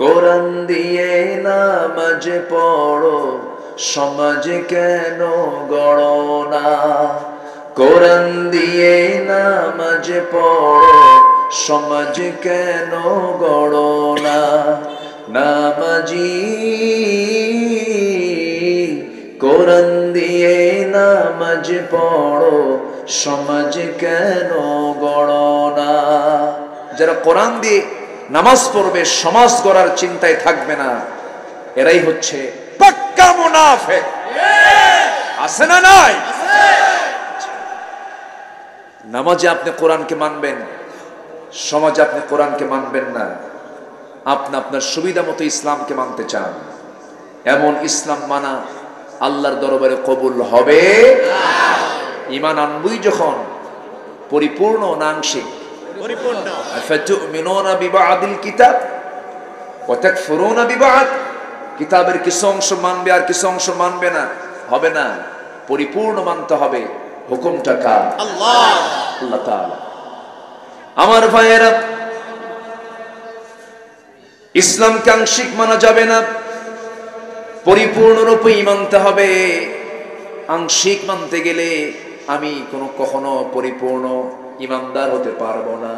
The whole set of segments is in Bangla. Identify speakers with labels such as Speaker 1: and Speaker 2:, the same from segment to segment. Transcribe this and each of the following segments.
Speaker 1: কোরআন দিয়ে নামাজ পড়ো, সমাজ কেন গড়ো না? কোরআন দিয়ে নামাজ পড়ো, সমাজ কেন গড়ো না? নামাজি কোরআন দিয়ে নামাজ পড়ো, সমাজ কেন গড়ো না? যারা কোরআন দিয়ে নামাজ পড়বে, সমাজ গড়ার চিন্তায় থাকবে না, এরাই হচ্ছে পাক্কা মুনাফিক। আছে না নাই? নামাজে আপনি কোরআনকে মানবেন, সমাজে আপনি কোরআনকে মানবেন না। আপনি আপনার সুবিধা মতো ইসলামকে মানতে চান, এমন ইসলাম মানা আল্লাহর দরবারে কবুল হবে না। ঈমান আনবই যখন পরিপূর্ণ না আংশিক? পরিপূর্ণ। আফাতুমিনুনা বিবাদিল কিতাব ওয়া তাকফুরুনা বিবাদ। কিতাবের কিছু অংশ মানবে আর কিছু অংশ মানবে না, হবে না। পরিপূর্ণ মানতে হবে। হুকুমটা কার? আল্লাহ, আল্লাহ তাআলা। আমার ভাইয়েরা, ইসলামকে আংশিক মানা যাবে না, পরিপূর্ণরূপে মানতে হবে। আংশিক মানতে গেলে আমি কখনো পরিপূর্ণ ইমানদার হতে পারবো না।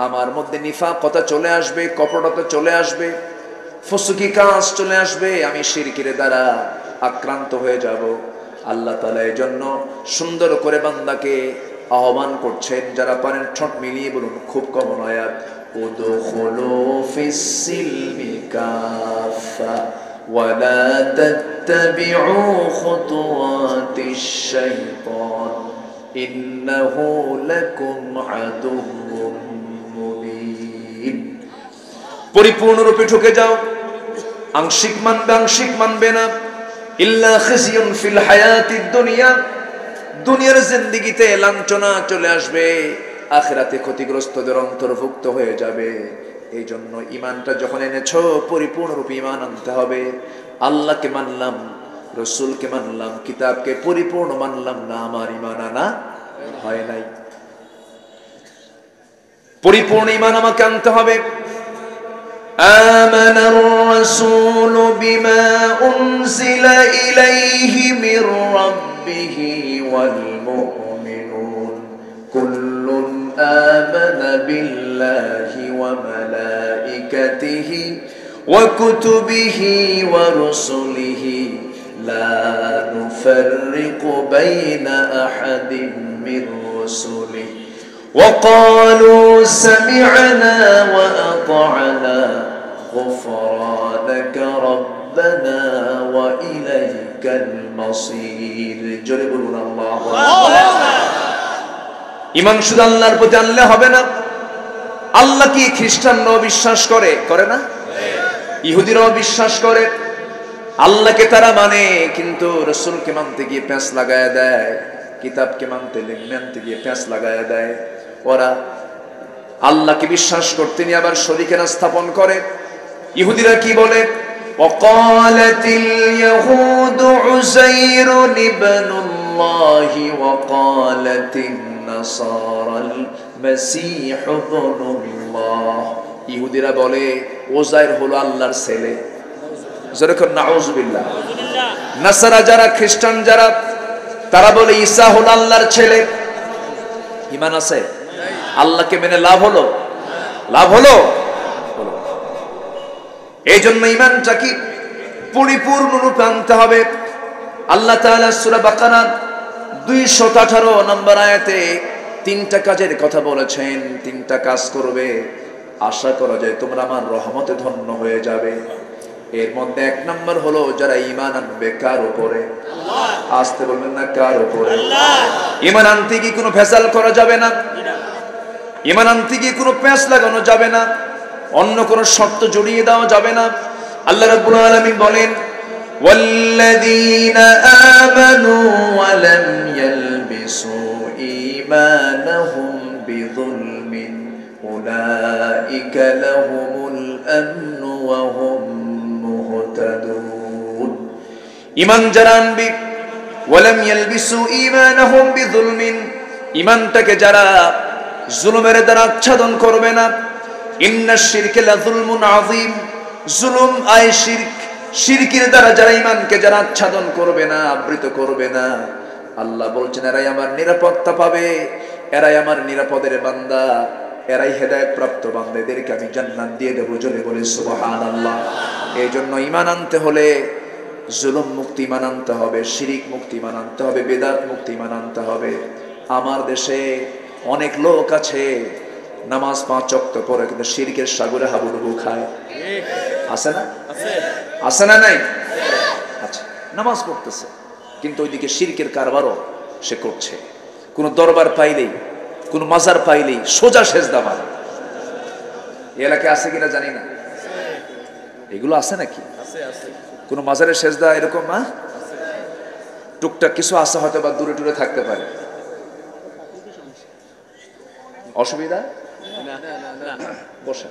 Speaker 1: আমার মধ্যে নিফাকতা চলে আসবে, কপটতা চলে আসবে, ফুসুকি কাজ চলে আসবে, আমি শিরকের দ্বারা আক্রান্ত হয়ে যাব। আল্লাহ তাআলা এই জন্য সুন্দর করে বান্দাকে আহ্বান করছেন। যারা পারেন ঠোঁট মিলিয়ে বলুন, খুব কমন আয়াত, উদখুলু ফিস সিলমি কাফা ওয়ালা তাত্তাবিউ খুতুওয়াতিশ শাইতান ইন্নাহু লাকুম আদুউম মুবিন। পরিপূর্ণরূপে ঢুকে যাও। আংশিক মানবে, আংশিক মানবে না। ইল্লা খিজিয়ুন ফিল হায়াতিদ দুনিয়া, দুনিয়ার জিন্দেগিতে লাঞ্ছনা চলে আসবে, আখিরাতে ক্ষতিগ্রস্তদের অন্তর্ভুক্ত হয়ে যাবে। এই জন্য ইমানটা যখন এনেছো, পরিপূর্ণরূপে ইমান আনতে হবে। আল্লাহকে মানলাম, রসুলকে মানলাম, কিতাবকে পরিপূর্ণ মানলাম না, আমার ইমান আনা হয় নাই। পরিপূর্ণ ইমান আমাকে আনতে হবে। আমানার রাসূল বিমা উনজিলা ইলাইহি মির রাব্বিহি ওয়াল মুমিনুন কুল্লুন আমানা বিল্লাহি ওয়া মালাইকাতিহি ওয়া কুতুবিহি ওয়া রুসুলিহি লা নুফাররিকু বাইনা আহাদিন মির রুসুলিহি وقالوا سمعنا وأطعنا غفرانك ربنا وإليك المصير। জোরে বলুন আল্লাহু আকবার। ঈমান শুধু আল্লাহর প্রতি আনলে হবে না। আল্লাহ কি খ্রিস্টানরাও বিশ্বাস করে? করে না? ইহুদিরাও বিশ্বাস করে। আল্লাহকে তারা মানে, কিন্তু রাসূলকে মানতে গিয়ে প্যাঁচ লাগায় দেয়, কিতাবকে মানতে গিয়ে প্যাঁচ লাগায় দেয়। ওরা আল্লাহকে বিশ্বাস করতে নিয়ে আবার শরীকেরা স্থাপন করে। ইহুদিরা কি বলে? ওয়াকালাতিল ইয়াহুদু উযাইরুন ইবনুল্লাহি ওয়াকালাতিন নাসারাল মাসীহু ইবনুল্লাহ। ইহুদিরা বলে উযাইর হলো আল্লাহর ছেলে। যেরকম নাউযুবিল্লাহ। নাসারা যারা, খ্রিস্টান যারা, তারা বলে ঈসা হলো আল্লাহর ছেলে। ঈমান আছে? আল্লাহকে মেনে লাভ হলো? লাভ হলো? এই জন্য ঈমানটা কি পরিপূর্ণ রূপে আনতে হবে। আল্লাহ তাআলা সূরা বাকারা 218 নম্বর আয়াতে তিনটা কাজের কথা বলেছেন। তিনটা কাজ করবে, আশা করা যায় তোমরা আমার রহমতে ধন্য হয়ে যাবে। এর মধ্যে এক নম্বর হলো যারা ঈমান আনবে। কার উপরে? আল্লাহ। আসতে বলবেন না, কার উপরে? আল্লাহ। ঈমান আনতে কি কোনো ভেজাল করা যাবে না। ঈমান আনতে কি কোনো প্যাঁচ লাগানো যাবে না, অন্য কোনো শর্ত জড়িয়ে দেওয়া যাবে না। আল্লাহ রাব্বুল আলামিন বলেন, ওয়াল্লাযীনা আমানু ওয়া লাম ইয়ালবিসু ঈমানাহুম বিযুলমিন উলাইকা লাহুমুল আমনু ওয়া হুম মুহতাদুন। ঈমান যারা আনবে, ওয়া লাম ইয়ালবিসু ঈমানাহুম বিযুলমিন, ঈমানটাকে যারা জুলুমের দ্বারা আচ্ছাদন করবে না। ইন্নাশ শিরকা লাযুলমুন আযীম, জুলুম আয় শিরক, শিরকের দ্বারা যারা ঈমানকে যারা আচ্ছাদন করবে না, আবৃত করবে না, আল্লাহ বলছেন এরাই আমার নিরাপত্তা পাবে, এরাই আমার নিরাপদের বান্দা, এরাই হেদায়েত প্রাপ্ত বান্দা, এদেরকে আমি জান্নাত দিয়ে দেবো। জোরে বলে সুবহানাল্লাহ। এই জন্য ঈমান আনতে হলে জুলুম মুক্তি ঈমান আনতে হবে, শিরিক মুক্তি ঈমান আনতে হবে, বেদাত মুক্তি ঈমান আনতে হবে। আমার দেশে অনেক লোক আছে নামাজ 5 ওয়াক্ত পড়ে কিন্তু শিরকের সাগরে হাবুডুবু খায়, আছে না? আছে না নাই? আচ্ছা, নামাজ পড়তেছে কিন্তু ওইদিকে শিরকের কারবারও সে করছে। কোন দরবার পাইলেই, কোন মাজার পাইলেই সোজা সেজদা মারে। এই এলাকায় আছে কিনা জানি না, এগুলো আছে নাকি? কোন মাজারের সেজদা এরকম না, টুকটাক কিছু আছে হয়তো বা দূরে দূরে থাকতে পারে, অসুবিধা বসে।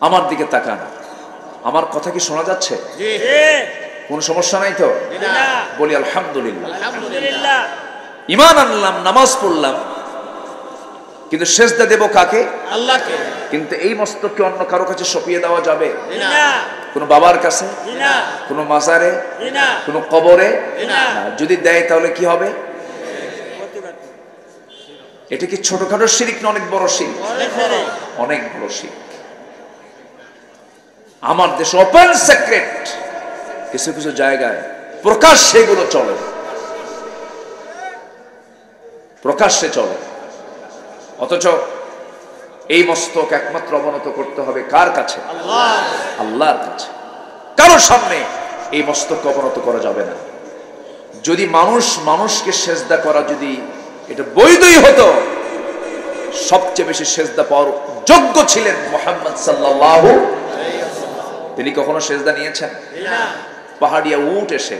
Speaker 1: আমার দিকে তাকান, আমার কথা কি শোনা যাচ্ছে? কোন সমস্যা নাই তো? বলি আলহামদুলিল্লাহ। ঈমান আনলাম, নামাজ পড়লাম, কিন্তু সেজদা দেব কাকে? আল্লাহকে। কিন্তু এই মস্তককে অন্য কারো কাছে সঁপিয়ে দেওয়া যাবে না। কোন বাবার কাছে, কোন মাজারে, কোন কবরে না। যদি দেয় তাহলে কি হবে? এটা কি ছোটখাটো শিরক না অনেক বড় শিরক? অনেক বড় শিরক। আমার দেশে ওপেন সিক্রেট কিছু কিছু জায়গায় প্রকাশ্যে এগুলো চলে, প্রকাশ্যে চলে। অথচ এই মস্তক একমাত্র অবনত করতে হবে কার কাছে? আল্লাহর কাছে। কারোর সামনে এই মস্তক অবনত করা যাবে না। যদি মানুষকে সেজদা করা যদি এটা বৈধই হতো, সবচেয়ে বেশি সেজদা পাওয়ার যোগ্য ছিলেন মুহাম্মদ সাল্লাল্লাহু আলাইহি ওয়াসাল্লাম। তিনি কখনো সেজদা নিয়েছেন? না। পাহাড়িয়া উট এসে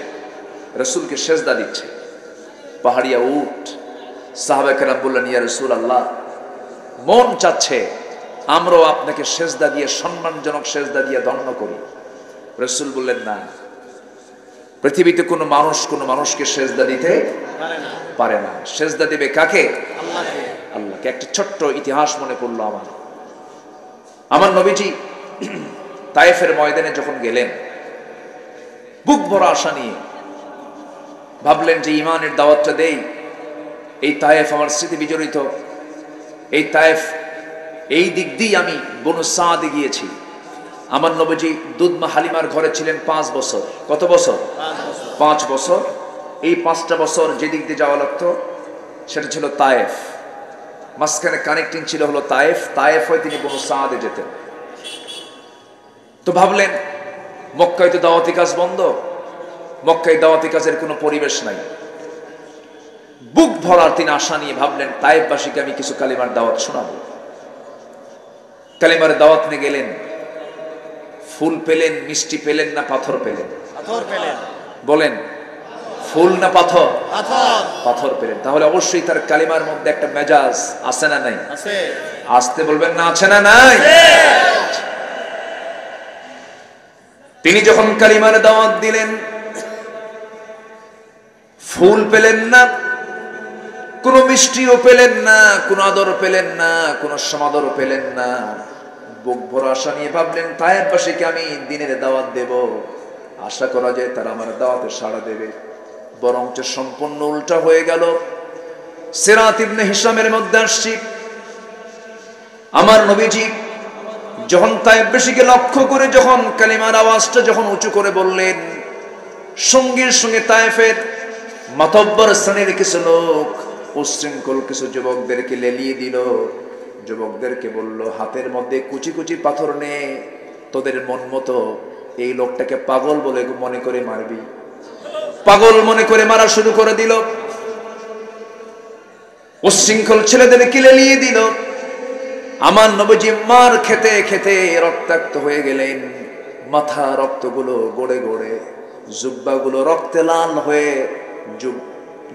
Speaker 1: রাসূলকে সেজদা দিচ্ছে, পাহাড়িয়া উট। সাহাবায়ে কেরাম বললেন, ইয়া রাসূলুল্লাহ, মন চাচ্ছে আমরাও আপনাকে সেজদা দিয়ে, সম্মানজনক সেজদা দিয়ে ধন্য করি। রাসূল বললেন, না, পৃথিবীতে কোনো মানুষকে সেজদা দিতে পারে না। সেজদা দেবে কাকে? আল্লাহকে। আল্লাহকে। একটা ছোট্ট ইতিহাস মনে পড়লো আমার নবীজি তায়েফের ময়দানে যখন গেলেন, বুক ভরা আশা নিয়ে ভাবলেন যে ঈমানের দাওয়াতটা দেই। এই তায়েফ আমার স্মৃতি বিজড়িত, এই তায়েফ, এই দিক দিয়ে আমি বনু সাদে গিয়েছি। আমার নবীজি দুধমা হালিমার ঘরে ছিলেন 5 বছর। কত বছর? 5 বছর। এই 5টা বছর যে দিক দিয়ে যাওয়া লাগতো সেটা ছিল তায়েফ, মাঝখানে কানেক্টিং ছিল হলো তায়েফ হয়ে তিনি বনু সাদে যেতেন। তো ভাবলেন মক্কায় তো দাওয়াতি কাজ বন্ধ, মক্কায় দাওয়াতি কাজের কোনো পরিবেশ নাই। বুক ভরার তিনি আশা নিয়ে ভাবলেন তায়েফবাসীকে আমি কিছু কালিমার দাওয়াত শোনাবো। কালিমার দাওয়াত নিয়ে গেলেন। ফুল পেলেন, মিষ্টি পেলেন না পাথর পেলেন? পাথর পেলেন। বলেন, ফুল না পাথর? পাথর পেলেন। তাহলে অবশ্যই তার কালিমার মধ্যে একটা মেজাজ আছে না নাই? আছে। আসতে বলবেন না, আছে না নাই? তিনি যখন কালিমার দাওয়াত দিলেন, ফুল পেলেন না, কোনো মিষ্টিও পেলেন না, কোনো আদর পেলেন না, কোনো সমাদর পেলেন না। বুক ভরা আশা নিয়ে ভাবলেন তায়েফবাসীকে আমি দ্বীনের দাওয়াত দেব, আশা করা যায় তারা আমার দাওয়াতে সাড়া দেবে। বরঞ্চ সম্পূর্ণ উল্টা হয়ে গেল। সিরাত ইবনে হিশামের মধ্যে আসছি, আমার নবীজি যখন তায়েফবাসীকে লক্ষ্য করে যখন কালিমার আওয়াজটা যখন উঁচু করে বললেন, সঙ্গে সঙ্গে তায়েফের মাতব্বর শ্রেণীর কিছু লোক উচ্ছৃঙ্খল কিছু যুবকদেরকে লেলিয়ে দিল। যুবকদেরকে বলল, হাতের মধ্যে কুচি কুচি পাথর নে, তোদের মন মতো এই লোকটাকে পাগল বলে মনে করে মারবি। পাগল মনে করে মারা শুরু করে দিল। উচ্ছৃঙ্খল ছেলেদেরকে লেলিয়ে দিল। আমার নবীজি মার খেতে খেতে রক্তাক্ত হয়ে গেলেন। মাথা রক্তগুলো গড়ে গড়ে, জুব্বাগুলো রক্তে লাল হয়ে,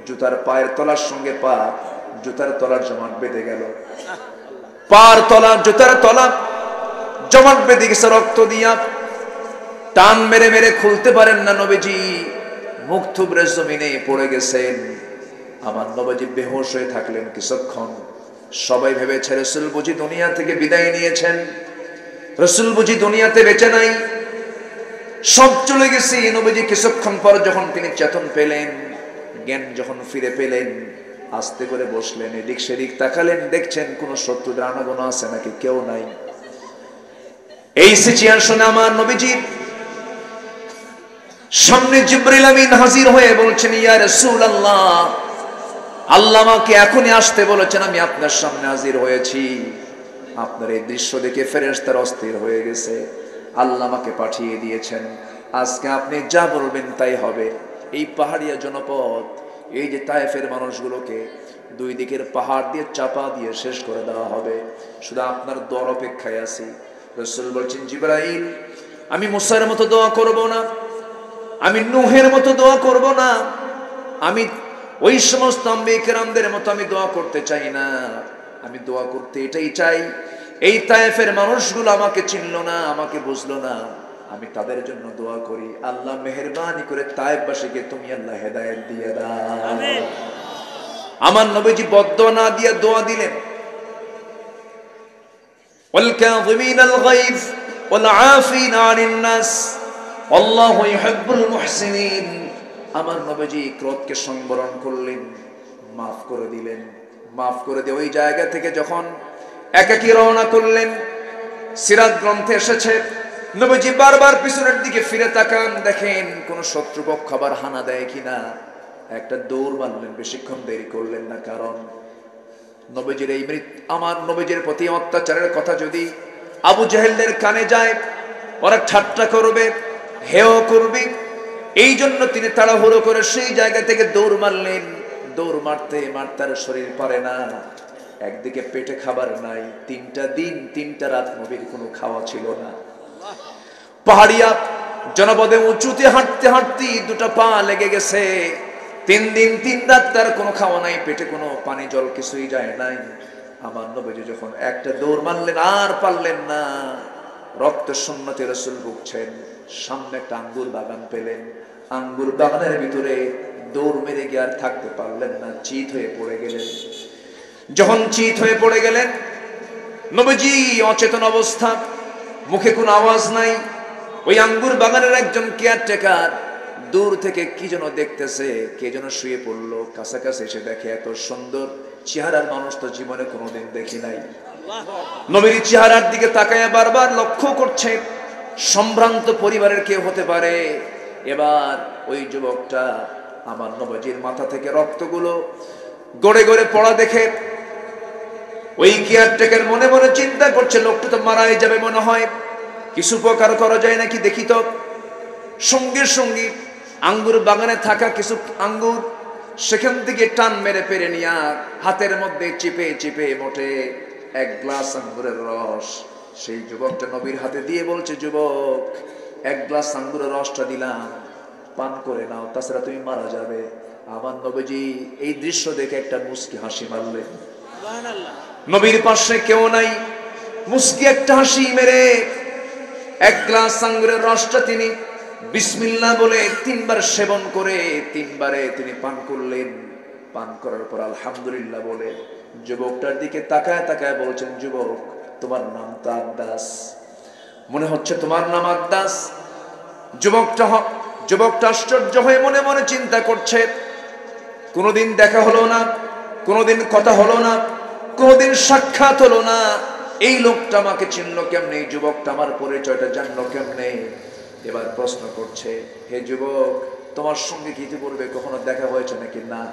Speaker 1: জুতার পায়ের তলার সঙ্গে পা, জুতার তলার জমাট বেঁধে গেল। পার তলা, জুতার তলা জমাট বেঁধে গেছে রক্ত দিয়া। টান মেরে মেরে খুলতে পারেন না নবীজি, মুখ থুবড়ে জমিনে পড়ে গেছেন। আমার নবীজি বেহুশ হয়ে থাকলেন কিছুক্ষণ। সবাই ভেবেছে রাসূল বুঝি দুনিয়া থেকে বিদায় নিয়েছেন। রাসূল বুঝি দুনিয়াতে বেঁচে নাই, সব চলে গেছে। নবীজি কিছুক্ষণ পর যখন তিনি চেতন পেলেন, জ্ঞান যখন ফিরে পেলেন, আস্তে করে বসলেন, এদিক সেদিক তাকালেন, দেখছেন কোন শত্রুদের আনাগোনা আছে নাকি, কেউ নাই। এই সিচুয়েশনে আমার নবীজির সামনে জিবরিল আমিন হাজির হয়ে বলছেন, ইয়া রাসূলুল্লাহ, আল্লাহ আমাকে এখনই আসতে বলেছেন, আমি আপনার সামনে হাজির হয়েছি। আপনার এই দৃশ্য দেখে ফেরেশতারা অস্থির হয়ে গেছে, আল্লাহ আমাকে পাঠিয়ে দিয়েছেন, আজকে আপনি যা বলবেন তাই হবে। এই পাহাড়িয়া জনপদ, এই যে তায়েফের মানুষগুলোকে দুই দিকের পাহাড় দিয়ে চাপা দিয়ে শেষ করে দেওয়া হবে, শুধু আপনার দোয়ার অপেক্ষায় আছি। রাসূল বলছেন, জিবরাইল, আমি মুসার মতো দোয়া করব না, আমি নূহের মতো দোয়া করব না, আমি ওই সমস্ত আম্বিয়া কেরামদের মতো আমি দোয়া করতে চাই না। আমি দোয়া করতে এটাই চাই, এই তায়েফের মানুষগুলো আমাকে চিনল না, আমাকে বুঝলো না, আমি তাদের জন্য দোয়া করি, আল্লাহ মেহেরবানি করে তায়েফবাসীকে তুমি আল্লাহ হেদায়েত দিয়ে দাও। আমিন। আমার নবীজি বদদোয়া না দিয়ে দোয়া দিলেন, ওয়াল কাযিমিনাল গায়ব ওয়াল আফিনা আনিন নাস আল্লাহু ইউহিব্বুল মুহসিনিন। আমার নবীজি ক্রোধকে সংবরণ করলেন, মাফ করে দিলেন। মাফ করে দিয়ে ওই জায়গা থেকে যখন একাকী রওনা করলেন, সিরাত গ্রন্থে এসেছে নবীজি বারবার পিছনের দিকে ফিরে তাকান, দেখেন কোন শত্রুপক্ষ আবার হানা দেয় কিনা। একটা দৌড় মারলেন, বেশিক্ষণ দেরি করলেন না, কারণ নবীজির এই আমার নবীজির প্রতি অত্যাচারের কথা যদি আবু জাহেলদের কানে যায়, ওরা ঠাট্টা করবে, হেয় করবে। এই জন্য তিনি তাড়াহুড়ো করে সেই জায়গা থেকে দৌড় মারলেন। দৌড় মারতে মারতে আর শরীর পারে না, একদিকে পেটে খাবার নাই, 3টা দিন 3টা রাত নবীর কোনো খাওয়া ছিল না। পাহাড়িয়া জনপদে উঁচুতে হাঁটতে হাঁটতে 2টা পা লেগে গেছে, 3 দিন 3 রাত তার কোনো খাওয়া নাই, পেটে কোনো পানি জল কিছুই যায় নাই। আমার নবীজি যখন একটা দৌড় মারলেন আর পারলেন না, রক্ত শূন্যতে রাসূল ভুগছেন। সামনে একটা আঙ্গুর বাগান পেলেন, আঙ্গুর বাগানের ভিতরে দৌড় মেরে গিয়ে আর থাকতে পারলেন না, চিত হয়ে পড়ে গেলেন। যখন চিত হয়ে পড়ে গেলেন, নবীজি অচেতন অবস্থা, মুখে কোনো আওয়াজ নাই। ওই আঙ্গুর বাগানের একজন কেয়ারটেকার দূর থেকে কি যেন দেখতেছে, কে যেন শুয়ে পড়লো, কাছাকাছি এসে দেখে এত সুন্দর চেহারার মানুষ তো জীবনে কোনোদিন দেখি নাই। নবীর চেহারার দিকে তাকায় বারবার লক্ষ্য করছে, সম্ভ্রান্ত পরিবারের কেউ হতে পারে। এবার ওই যুবকটা আমার নবীজির মাথা থেকে রক্তগুলো গড়ে গড়ে পড়া দেখে ওই কেয়ারটেকার মনে মনে চিন্তা করছে, লোকটা তো মারাই যাবে মনে হয়, কিছু উপকার করা যায় নাকি দেখি তো। সঙ্গে সঙ্গে আঙ্গুর বাগানে থাকা কিছু আঙ্গুর সেখান থেকে টান মেরে পেরে নিয়ে হাতের মধ্যে চিপে চিপে মোটে 1 গ্লাস আঙ্গুরের রস সেই যুবকটা নবীর হাতে দিয়ে বলছে, যুবক, 1 গ্লাস আঙ্গুরের রসটা দিলাম, পান করে নাও, তাছাড়া তুমি মারা যাবে। আমার নবীজি এই দৃশ্য দেখে একটা মুস্কি হাসি মারলেন। সুবহানাল্লাহ। নবীর পাশে কেউ নাই, মুস্কি একটা হাসি মেরে 1 গ্লাস আঙ্গুরের রসটা তিনি বিসমিল্লাহ বলে 3 বার সেবন করে 3 বারে তিনি পান করলেন। পান করার পর আলহামদুলিল্লাহ বলে যুবকটার দিকে তাকায় তাকায় বলছেন, যুবক, তোমার নাম তো আদ্দাস, মনে হচ্ছে তোমার নাম আদ্দাস। যুবকটা আশ্চর্য হয়ে মনে মনে চিন্তা করছে, কোনোদিন দেখা হলো না, কোনোদিন কথা হলো না, কোনোদিন সাক্ষাৎ হলো না, এই লোকটা আমাকে চিনলো কেমনে, এই যুবকটা আমার পরিচয়টা জানলো কেমনে। এবার প্রশ্ন করছে, হে যুবক, তোমার সঙ্গে কি ইতিপূর্বে কখনো দেখা হয়েছে নাকি? না।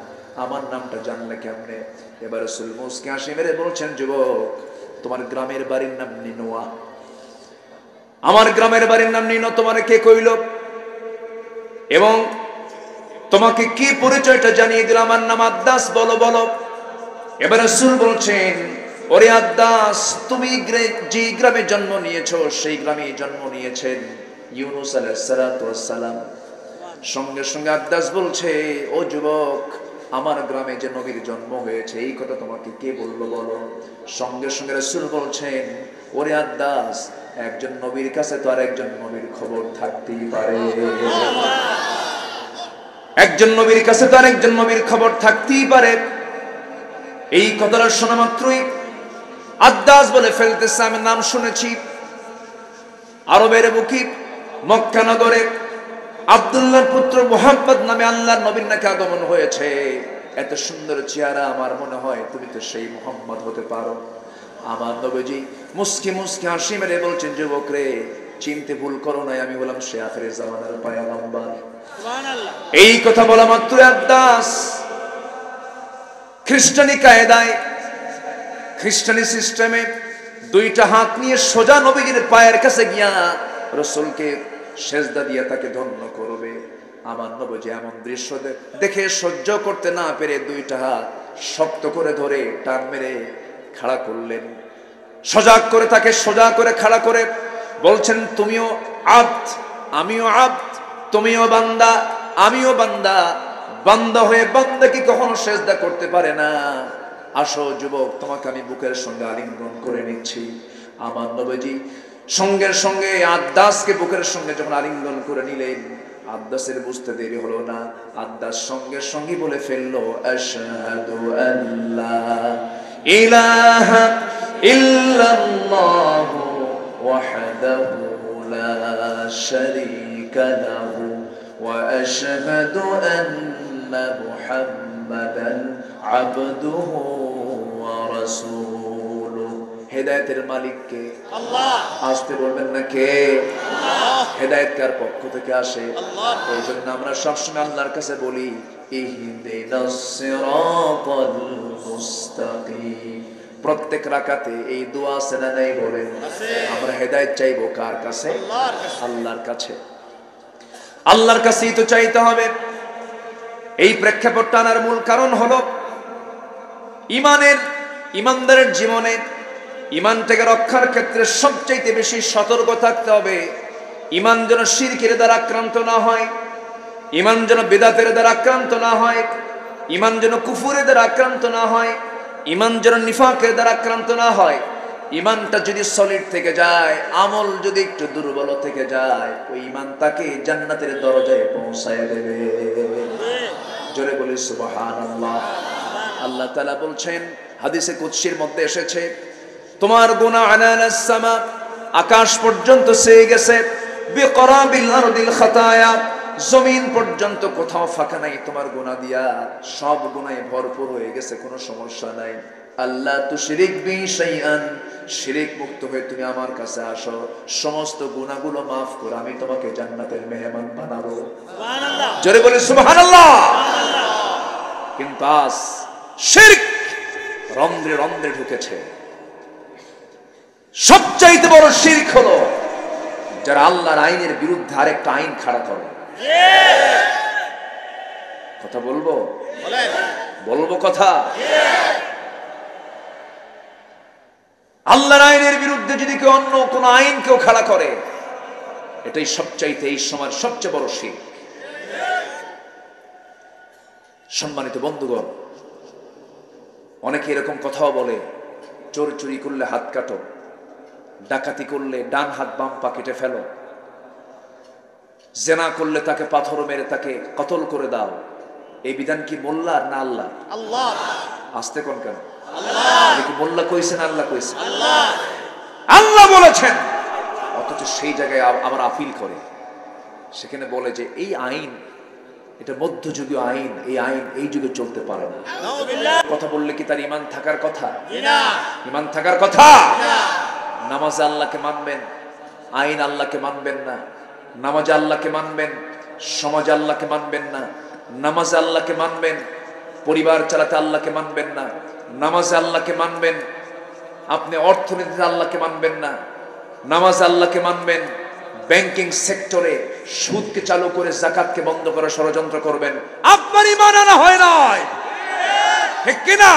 Speaker 1: আমার নামটা জানলে কেমনে? এবার রাসূল মুস্কি হাসি মেরে বলছেন, যুবক, তোমার গ্রামের বাড়ির নাম নিনোয়া। আমার গ্রামের বাড়ির নাম নিনো, তোমার কে কইল? এবং তোমাকে কি পরিচয়টা জানিয়ে দিল? আমার নাম আদ্দাস, বলো বলো। এবার রাসূল বলছেন, ওরে আদ্দাস, তুমি যে গ্রামে জন্ম নিয়েছো সেই গ্রামে জন্ম নিয়েছেন ইউনূস আলাইহিস সালাতু ওয়াস সালাম। সঙ্গে সঙ্গে আদ্দাস বলছে, ও যুবক, আমার গ্রামে যে নবীর জন্ম হয়েছে এই কথা তোমাকে কে বললো বলো? সঙ্গে সঙ্গে রাসূল বলছেন, ওরে আদ্দাস, একজন নবীর কাছে তো আর একজন নবীর খবর থাকতেই পারে, একজন নবীর কাছে তো আর একজন নবীর খবর থাকতেই পারে। এই কথাটা শোনা মাত্রই আদ্দাস বলে ফেলতেছে, আমি নাম শুনেছি, আরবের বুকি মক্কা নগরে আব্দুল্লাহর পুত্র মুহাম্মদ নামে আল্লাহর নবীর নাকি আগমন হয়েছে। এত সুন্দর চেহারা, আমার মনে হয় তুমি তো সেই মুহাম্মদ হতে পারো। আমার নবীজি মুস্কি মুস্কি হাসি মেরে বলছেন, যুবক রে, চিনতে ভুল করো নাই, আমি হলাম সে আখিরের জামানার পয়গম্বর। সুবহানাল্লাহ। এই কথা বলা মাত্র আদাস খ্রিস্টানি কায়দায়, খ্রিস্টানি সিস্টেমে দুইটা হাত নিয়ে সোজা নবীজির পায়ের কাছে গিয়া রাসূলকে সেজদা দিয়ে তাকে ধন্য করবে। আমার নবীজি এমন দৃশ্য দেখে সহ্য করতে না পেরে দুইটা হাত শক্ত করে ধরে টান মেরে খাড়া করলেন। সজাগ করে তাকে সোজা করে খাড়া করে বলছেন, তুমিও আব্দ, আমিও আব্দ, তুমিও বান্দা, আমিও বান্দা। বান্দা হয়ে বান্দা কি কখনো সেজদা করতে পারে না? আসো যুবক, তোমাকে আমি বুকের সঙ্গে আলিঙ্গন করে নিচ্ছি। আমার নবীজি সঙ্গে সঙ্গে আদ্দাসকে বুকের সঙ্গে যখন আলিঙ্গন করে নিলেন, আদ্দাসের বুঝতে দেরি হলো না, আদ্দাস সঙ্গে সঙ্গে বলে ফেললো, আশহাদু আল্লা ইলাহা ইল্লাল্লাহু ওয়াহদাহু লা শারীকা লাহু ওয়া আশহাদু আন্না মুহাম্মাদান আবদুহু ওয়া রাসূলুহু। হেদায়েতের মালিক কে? আল্লাহ। আসতে বলবেন না কে? আল্লাহ। হেদায়েত কার পক্ষ থেকে আসে? আল্লাহ। এই জন্য আমরা সবসময় আল্লাহর কাছে বলি, ইহদিনাস সিরাতাল মুস্তাকিম। প্রত্যেক রাকাতে এই দোয়া আছে না নাই বলেন? আমরা হেদায়েত চাইবো কার কাছে? আল্লাহর কাছে। আল্লাহর কাছেই তো চাইতে হবে। এই প্রেক্ষাপট টানার মূল কারণ হলো ইমানদারের জীবনে ইমানটাকে রক্ষার ক্ষেত্রে সবচাইতে বেশি সতর্ক থাকতে হবে। ইমান যেন শিরকের দ্বারা আক্রান্ত না হয়, ইমান যেন বিদআতের দ্বারা আক্রান্ত না হয়, ইমান যেন কুফুরের দ্বারা আক্রান্ত না হয়, ইমান যেন নিফাকের দ্বারা আক্রান্ত না হয়। ইমানটা যদি সলিড থেকে যায়, আমল যদি একটু দুর্বল থেকে যায়, ওই ইমান তাকে জান্নাতের দরজায় পৌঁছায় দেবে। জোরে বলি সুবহানাল্লাহ। আল্লাহ তাআলা বলছেন, হাদিসে কুদসির মধ্যে এসেছে, তোমার গুনাহ আনানাস সামা, আকাশ পর্যন্ত ছেয়ে গেছে, বিকরাবিল আরদিল খাতায়া, জমিন পর্যন্ত কোথাও ফাঁকা নাই তোমার গুনাহ দিয়া, সব গুনাহে ভরপুর হয়ে গেছে, কোনো সমস্যা নাই। আল্লাহ তুশরিক বি শাইআন, শিরক মুক্ত হয়ে তুমি আমার কাছে আসো, সমস্ত গুনাহগুলো maaf করে আমি তোমাকে জান্নাতের মেহমান বানাবো। সুবহানাল্লাহ। জোরে বলে সুবহানাল্লাহ। কিন্তু আজ শিরক রন্ধ্রে রন্ধ্রে ঢুকেছে। সবচাইতে বড় শিরক হলো যারা আল্লাহর আইনের বিরুদ্ধে আরেকটা আইন খাড়া করে। কথা বলবো? বলবো কথা? আল্লাহর আইনের বিরুদ্ধে যদি কেউ অন্য কোন আইন কেউ খাড়া করে, এটাই সবচাইতে এই সময়ের সবচেয়ে বড় শিরক। সম্মানিত বন্ধুগণ, অনেকে এরকম কথাও বলে, চোর চুরি করলে হাত কাটো, ডাকাতি করলে ডান হাত বাম পা কেটে ফেলো, জেনা করলে তাকে পাথর মেরে তাকে কতল করে দাও। এই বিধান কি মোল্লার না আল্লাহ? আল্লাহ। আসতে কোন কেন? আল্লাহ। কি মোল্লা কইছেন আল্লাহ কইছেন? আল্লাহ। আল্লাহ বলেছেন। অথচ সেই জায়গায় আবার আপিল করে, সেখানে বলে যে এই আইন এটা মধ্যযুগীয় আইন, এই আইন এই যুগে চলতে পারে না। কথা বললে কি তার ঈমান থাকার কথা? না। ঈমান থাকার কথা? না। নামাজে আল্লাহকে মানবেন, আইন আল্লাহকে মানবেন না। নামাজে আল্লাহকে মানবেন, সমাজে আল্লাহকে মানবেন না। নামাজে আল্লাহকে মানবেন, পরিবার চালাতে আল্লাহকে মানবেন না। নামাজে আল্লাহকে মানবেন, আপনি অর্থনীতিতে আল্লাহকে মানবেন না। নামাজে আল্লাহকে মানবেন, ব্যাংকিং সেক্টরে সুদকে চালু করে যাকাতকে বন্ধ করার ষড়যন্ত্র করবেন। আপনার ঈমান আনা হয় নাই, ঠিক কিনা?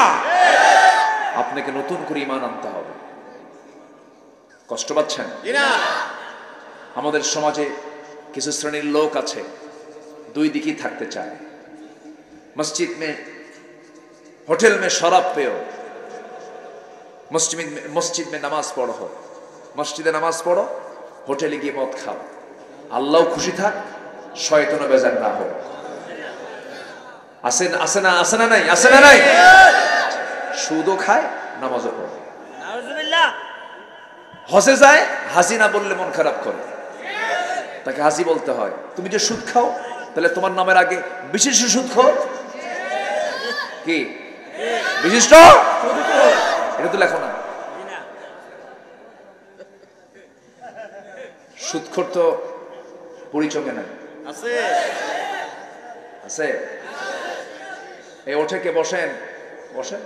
Speaker 1: আপনাকে নতুন করে ঈমান আনতে হবে। কষ্ট পাচ্ছেন? আমাদের সমাজে কিছু শ্রেণীর লোক আছে, দুই দিকেই থাকতে চায়। होटल में शराब पियो, मस्जिद में नमाज पढ़ो, मस्जिदे नमाज पढ़ो, होटेले गিয়ে মদ খাও। আল্লাহ খুশি থাক, শয়তানও বেজার না হোক। আসে না নাই? সুদও খায়, নামাজও পড়ে। নাউজুবিল্লাহ। হজে যায়, হাজি না বললে মন খারাপ করে, তাকে হাজি বলতে হয়। তুমি যে সুদ খাও, তাহলে তোমার নামের আগে বিশিষ্ট সুদ খাও কি বিশিষ্ট, এটা তো লেখো না। সুদখোর তো পরিচয় নাই, আছে আছে। এই ওঠে কে, বসেন বসেন।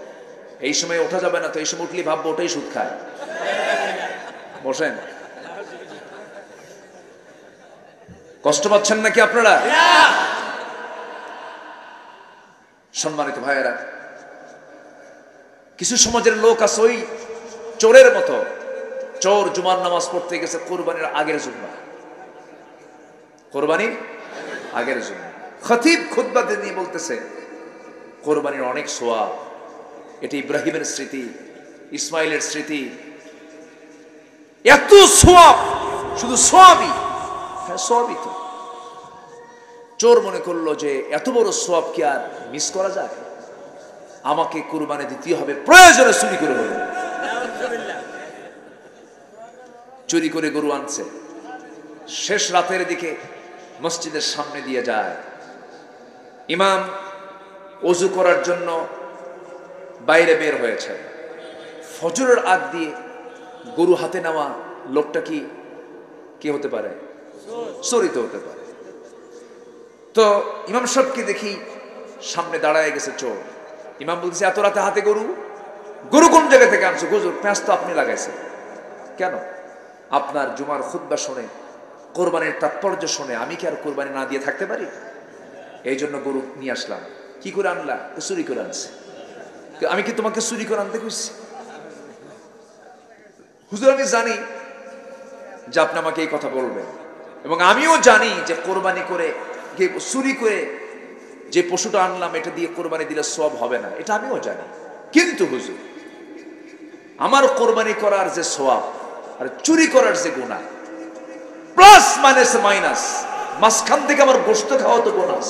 Speaker 1: এই সময় ওঠা যাবে না তো, এই সময় উঠলি ভাববো ওটাই সুদ খায়। বসেন। কষ্ট পাচ্ছেন নাকি আপনারা? সম্মানিত ভাইয়েরা, কিছু সমাজের লোক আছে ওই চোরের মতো। চোর জুমার নামাজ পড়তে গেছে কোরবানির আগের জুম্মা, কোরবানির আগের জুম্মা। খতিব খুতবা দিয়ে বলতেছে কোরবানির অনেক সোয়াব, এটি ইব্রাহিমের স্মৃতি, ইসমাইলের স্মৃতি, এত সোয়াব, শুধু সোয়াবই। হ্যাঁ সোয়াবই তো। চোর মনে করলো যে এত বড় সোয়াব কি আর মিস করা যায়, আমাকে কুরবানি দিতে হবে, প্রয়োজনে চুরি করে হলো। চুরি করে গরু আনছে, শেষ রাতের দিকে মসজিদের সামনে দিয়ে যায়। ইমাম ওযু করার জন্য বাইরে বের হয়েছে, ফজরের আগ দিয়ে গরু হাতে নেওয়া লোকটা কি হতে পারে? চোরিত হতে পারে। তো ইমাম সাহেবকে দেখি সামনে দাঁড়ায় গেছে চোর। ইমাম বলছে এত রাতে হাতে গরু, গরু কোন জায়গা থেকে আনছো? হুজুর প্যাঁচ তো আপনি লাগাইছেন। কেন? আপনার জুমার খুতবা শুনে, কোরবানির তাৎপর্য শুনে আমি কি আর কোরবানি না দিয়ে থাকতে পারি? এই জন্য গরু নিয়ে আসলাম। কি করে আনলা? চুরি করে আনছে। আমি কি তোমাকে চুরি করে আনতে কইছি? হুজুর আমি জানি যে আপনি আমাকে এই কথা বলবেন, এবং আমিও জানি যে কোরবানি করে চুরি করে যে পশুটা আনলাম এটা দিয়ে কোরবানি দিলে সওয়াব হবে না, এটা আমিও জানি। কিন্তু হুজুর আমার কোরবানি করার যে সওয়াব আর চুরি করার যে গুনাহ, প্লাস মাইনাস মাইনাস, মাঝখান থেকে আমার গোশত খাওয়া তো বোনাস।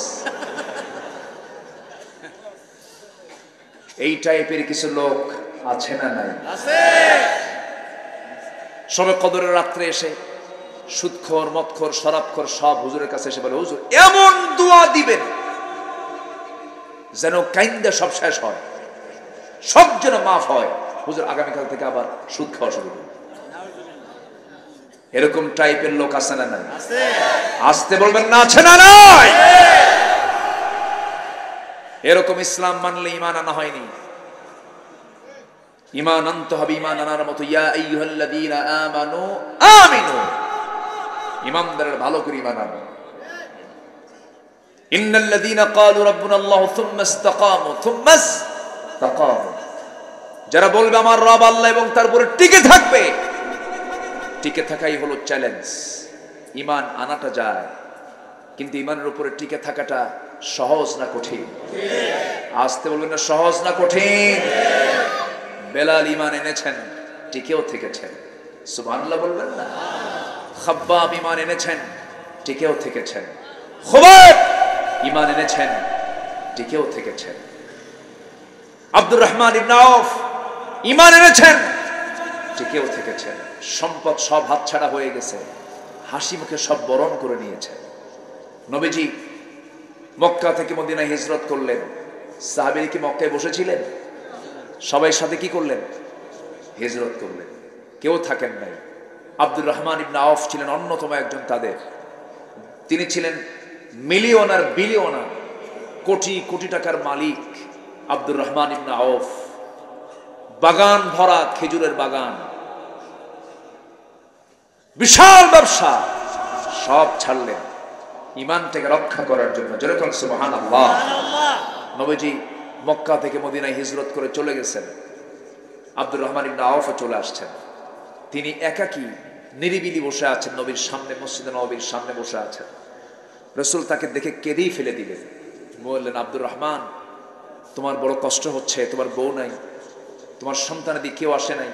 Speaker 1: এই টাইপের কিছু লোক আছে না নাই? আছে। সবে কদরের রাত্রে এসে সুদখোর, মদখোর, শরাবখোর সব হুজুরের কাছে এসে বলে হুজুর এমন দোয়া দিবেন যেন কাইন্দা সব শেষ হয়, সব যেন মাফ হয়। হুজুর আগামীকাল থেকে আবার সুদ খাওয়া শুরু করবে। এরকম টাইপের লোক আছে না নাই? আছে। আসতে বলবেন না আছে না নাই? এরকম ইসলাম মানলে ঈমান আনা হয়নি। ঈমান আনতে হবে ঈমান আনার মতো। ইয়া আইয়ুহাল্লাযীনা আমানু আমিনু, ঈমানদারের ভালো করে ঈমান আনো। ইন্নাল্লাযীনা ক্বালু রাব্বুনাল্লাহু থুম্মা ইসতাকামু, যারা বলবে আমার রব আল্লাহ এবং তারপরে টিকে থাকবে, টিকে থাকাই হলো চ্যালেঞ্জ। ঈমান আনাটা যায়, কিন্তু ঈমানের উপরে টিকে থাকাটা সহজ না কঠিন? আসতে বলবেন না সহজ না কঠিন? বেলাল ঈমান এনেছেন, টিকেও থেকেছেন। সুবহানাল্লাহ বলবেন না? খাব্বাব ঈমান এনেছেন, টিকেও থেকেছেন। খুবাইব ঈমান এনেছেন, টিকেও থেকেছেন। আব্দুর রহমান ইবনে আওফ ঈমান এনেছেন, টিকেও থেকেছেন। সম্পদ সব হাতছাড়া হয়ে গেছে, হাসি মুখে সব বরণ করে নিয়েছেন। নবীজি মক্কা থেকে মদিনায় হিজরত করলেন, সাহাবীরা কি মক্কায় বসেছিলেন? সবাই সাথে কি করলেন? হিজরত করলেন, কেউ থাকেন নাই। আব্দুর রহমান ইবনে আওফ ছিলেন অন্যতম একজন তাদের। তিনি ছিলেন মিলিয়নার, বিলিয়নার, কোটি কোটি টাকার মালিক। আব্দুর রহমান ইবনে আওফ, বাগান ভরা খেজুরের বাগান, বিশাল ব্যবসা, সব ছাড়লেন ঈমানটাকে রক্ষা করার জন্য। যেরকম সুবহানাল্লাহ। নবীজি মক্কা থেকে মদিনায় হিজরত করে চলে গেছেন, আব্দুর রহমান ইবনে আওফ চলে আসছেন। তিনি একাকী নিরিবিলি বসে আছেন নবীর সামনে, মসজিদে নববীর সামনে বসে আছেন। রাসূল তাকে দেখে কেঁদেই ফেলে দিলেন। বললেন আব্দুর রহমান, তোমার বড় কষ্ট হচ্ছে, তোমার বউ নাই, তোমার সন্তানাদি কেউ আসে নাই,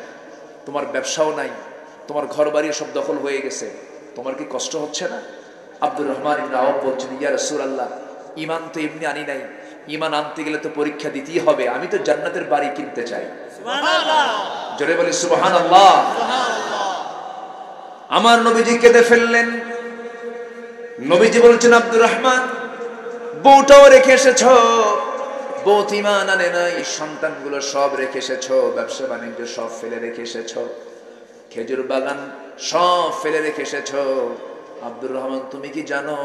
Speaker 1: তোমার ব্যবসাও নাই, তোমার ঘর বাড়ি সব দখল হয়ে গেছে, তোমার কি কষ্ট হচ্ছে না? আব্দুর রহমান ইবনে আওফ বলছেন, ইয়া রাসূলুল্লাহ, ঈমান তো এমনি আনি নাই, ঈমান আনতে গেলে তো পরীক্ষা দিতেই হবে। আমি তো জান্নাতের বাড়ি কিনতে চাই। সুবহানাল্লাহ, জোরে বলি সুবহানাল্লাহ। আমার নবীজি কেঁদে ফেললেন। নবীজি বলছেন, আব্দুর রহমান, বউটাও রেখে এসেছ, বউ ঈমান আনে নাই, সন্তানগুলো সব রেখে এসেছ, ব্যবসা বাণিজ্য সব ফেলে রেখে এসেছ, খেজুর বাগান সব ফেলে রেখে এসেছ। আব্দুর রহমান, তুমি কি জানো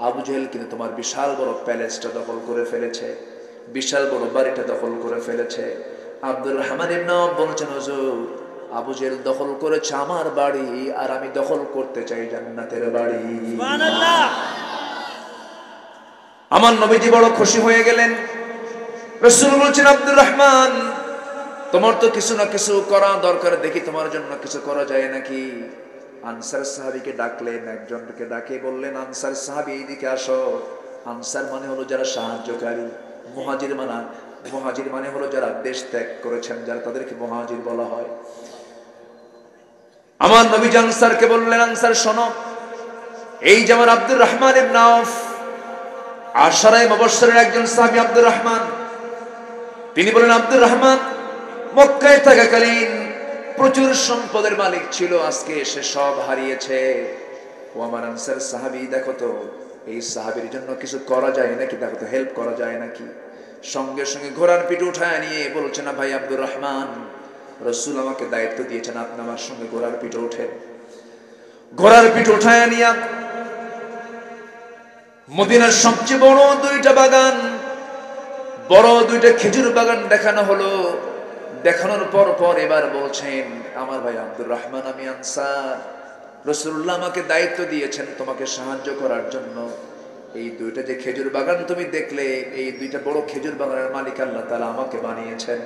Speaker 1: আবু জেহেল কিন্তু তোমার বিশাল বড় প্যালেসটা দখল করে ফেলেছে, বিশাল বড় বাড়িটা দখল করে ফেলেছে। আব্দুর রহমান ইবনে আওফ বলছেন, হুজুর, আবু জেহেল দখল করেছে আমার বাড়ি, আর আমি দখল করতে চাই জান্নাতের বাড়ি। সুবহানাল্লাহ। আমার নবীজি বড় খুশি হয়ে গেলেন। রাসূল বলছেন, আব্দুর রহমান, তোমার তো কিছু না কিছু করা দরকার, দেখি তোমার জন্য কিছু করা যায় নাকি। আনসার সাহাবীকে ডাকলেন, একজনকে ডাকে বললেন, আনসার সাহাবী এইদিকে আসো। আনসার মানে হলো যারা সাহায্যকারী, মুহাজির মানে হলো যারা দেশ ত্যাগ করেছেন, যারা তাদেরকে মুহাজির বলা হয়। আমার নবী আনসারকে বললেন, আনসার শোনো, এই যে আমার আব্দুর রহমান ইবনে আওফ, আশারায়ে মুবাশশিরের একজন সাহাবী আব্দুর রহমান, তিনি বলেন, আব্দুর রহমান মক্কায় থাকাকালীন প্রচুর সম্পদের মালিক ছিল, আজকে সে সব হারিয়েছে। ও আমার আনসার সাহাবী, দেখো তো এই সাহাবীর জন্য কিছু করা যায় নাকি, দেখো তো হেল্প করা যায় নাকি। সঙ্গে সঙ্গে ঘোড়ার পিঠ উঠায় নিয়ে বলছে, না ভাই আব্দুর রহমান, রাসূল আমাকে দায়িত্ব দিয়েছেন, আপনি আমার সঙ্গে ঘোড়ার পিঠে ওঠেন। ঘোড়ার পিঠ উঠায় নিয়ে মদিনার সবচেয়ে বড় দুইটা বাগান, বড় দুইটা খেজুর বাগান দেখানো হলো। দেখানোর পর এবার বলছেন, আমার ভাই আব্দুর রহমান, আমি আনসার, রাসূলুল্লাহ আমাকে দায়িত্ব দিয়েছেন তোমাকে সাহায্য করার জন্য। এই দুইটা যে খেজুর বাগান তুমি দেখলে, এই দুইটা বড় খেজুর বাগানের মালিক আল্লাহ তাআলা আমাকে বানিয়েছেন।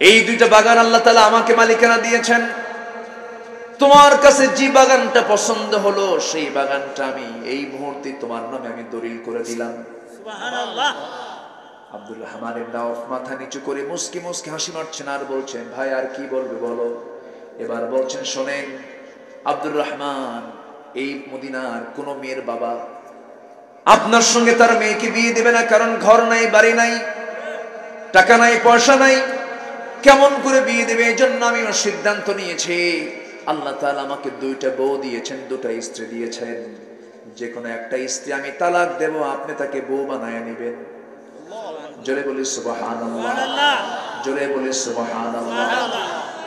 Speaker 1: এই দুইটা বাগান আল্লাহ তাআলা আমাকে মালিকানা দিয়েছেন। তোমার কাছে যে বাগানটা পছন্দ হলো, সেই বাগানটা আমি এই মুহূর্তে তোমার নামে আমি দলিল করে দিলাম। সুবহানাল্লাহ। আব্দুর রহমান ইবনে আওফ মাথা নিচু করে মুস্কি মুস্কি হাসি মারছেন আর বলছেন, ভাই আর কি বলবে বলো। এবার বলছেন, শোনেন আব্দুর রহমান, এই মদিনার কোন মেয়ের বাবা আপনার সঙ্গে তার মেয়েকে বিয়ে দেবে না, কারণ ঘর নাই, বাড়ি নাই, টাকা নাই, পয়সা নাই, কেমন করে বিয়ে দেবে। এই জন্য আমি সিদ্ধান্ত নিয়েছি, আল্লাহ তাআলা আমাকে দুইটা বউ দিয়েছেন, দুটা স্ত্রী দিয়েছেন, যে কোনো একটা স্ত্রী আমি তালাক দেব, আপনি তাকে বউ বানায় নেবেন। জোরে বলি সুবহানাল্লাহ, জোরে বলি সুবহানাল্লাহ।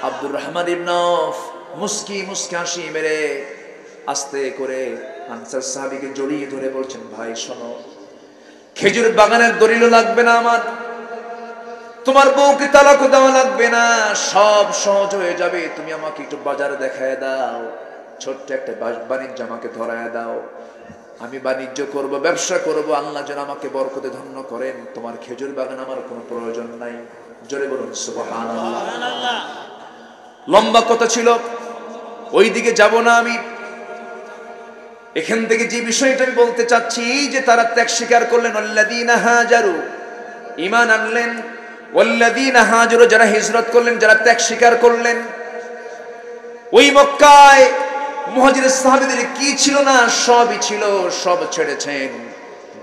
Speaker 1: আব্দুর রহমান ইবনে আওফ মুস্কি মুস্কি হাসি মেরে আস্তে করে আনসার সাহাবীকে জড়িয়ে ধরে বলছেন, ভাই শোনো, খেজুর বাগানের দলিল লাগবে না আমার, তোমার বউকে তালাক দেওয়া লাগবে না, সব সহজ হয়ে যাবে। তুমি আমাকে একটু বাজারে দেখায় দাও, ছোট্ট একটা বাণিজ্য আমাকে ধরায় দাও, আমি বাণিজ্য করব, ব্যবসা করব, আল্লাহ যেন আমাকে বরকতে ধন্য করেন। তোমার খেজুর বাগান আমার কোনো প্রয়োজন নাই। জোরে বলুন সুবহানাল্লাহ। লম্বা কথা ছিল, ওই দিকে যাব না আমি। এখান থেকে যে বিষয়টা আমি বলতে চাচ্ছি, যে তারা ত্যাগ স্বীকার করলেন, আল্লাযীনা হাজারু, ঈমান আনলেন, ওয়াল্লাযীনা হাজারু, যারা হিজরত করলেন, যারা ত্যাগ স্বীকার করলেন। ওই মক্কায় মুহাজির সাহাবীদের কি ছিল না, সবই ছিল, সব ছেড়েছেন।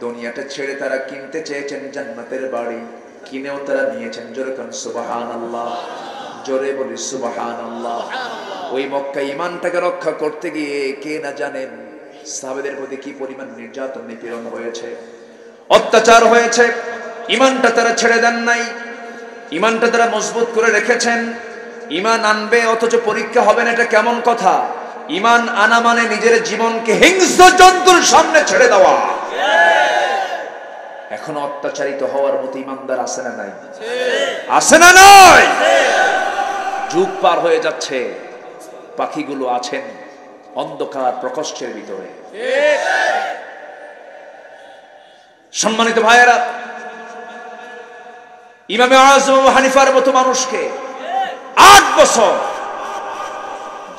Speaker 1: দুনিয়াটা ছেড়ে তারা কিনতে চেয়েছেন জান্নাতের বাড়ি, কিনেও তারা নিয়েছেন। জোরে কোন সুবহানাল্লাহ, জোরে বলি সুবহানাল্লাহ। ওই মক্কায় ঈমানটাকে রক্ষা করতে গিয়ে কে না জানেন সাহাবীদের প্রতি কি পরিমাণ নির্যাতন নিপীড়ন হয়েছে, অত্যাচার হয়েছে। ঈমানটা তারা ছেড়ে দেন নাই, ঈমানটা তারা মজবুত করে রেখেছেন। ঈমান আনবে অথচ পরীক্ষা হবে না, এটা কেমন কথা? ঈমান আনা মানে নিজের জীবনকে হিংস্র জন্তুর সামনে ছেড়ে দেওয়া। এখন অত্যাচারিত হওয়ার মতো ঈমানদার আছে না নাই? আছে না নাই? যুগ পার হয়ে যাচ্ছে, পাখিগুলো আছেন অন্ধকার প্রকোষ্ঠের ভিতরে। সম্মানিত ভাইয়েরা, ইমামে আযম আবু হানিফার মতো মানুষকে 8 বছর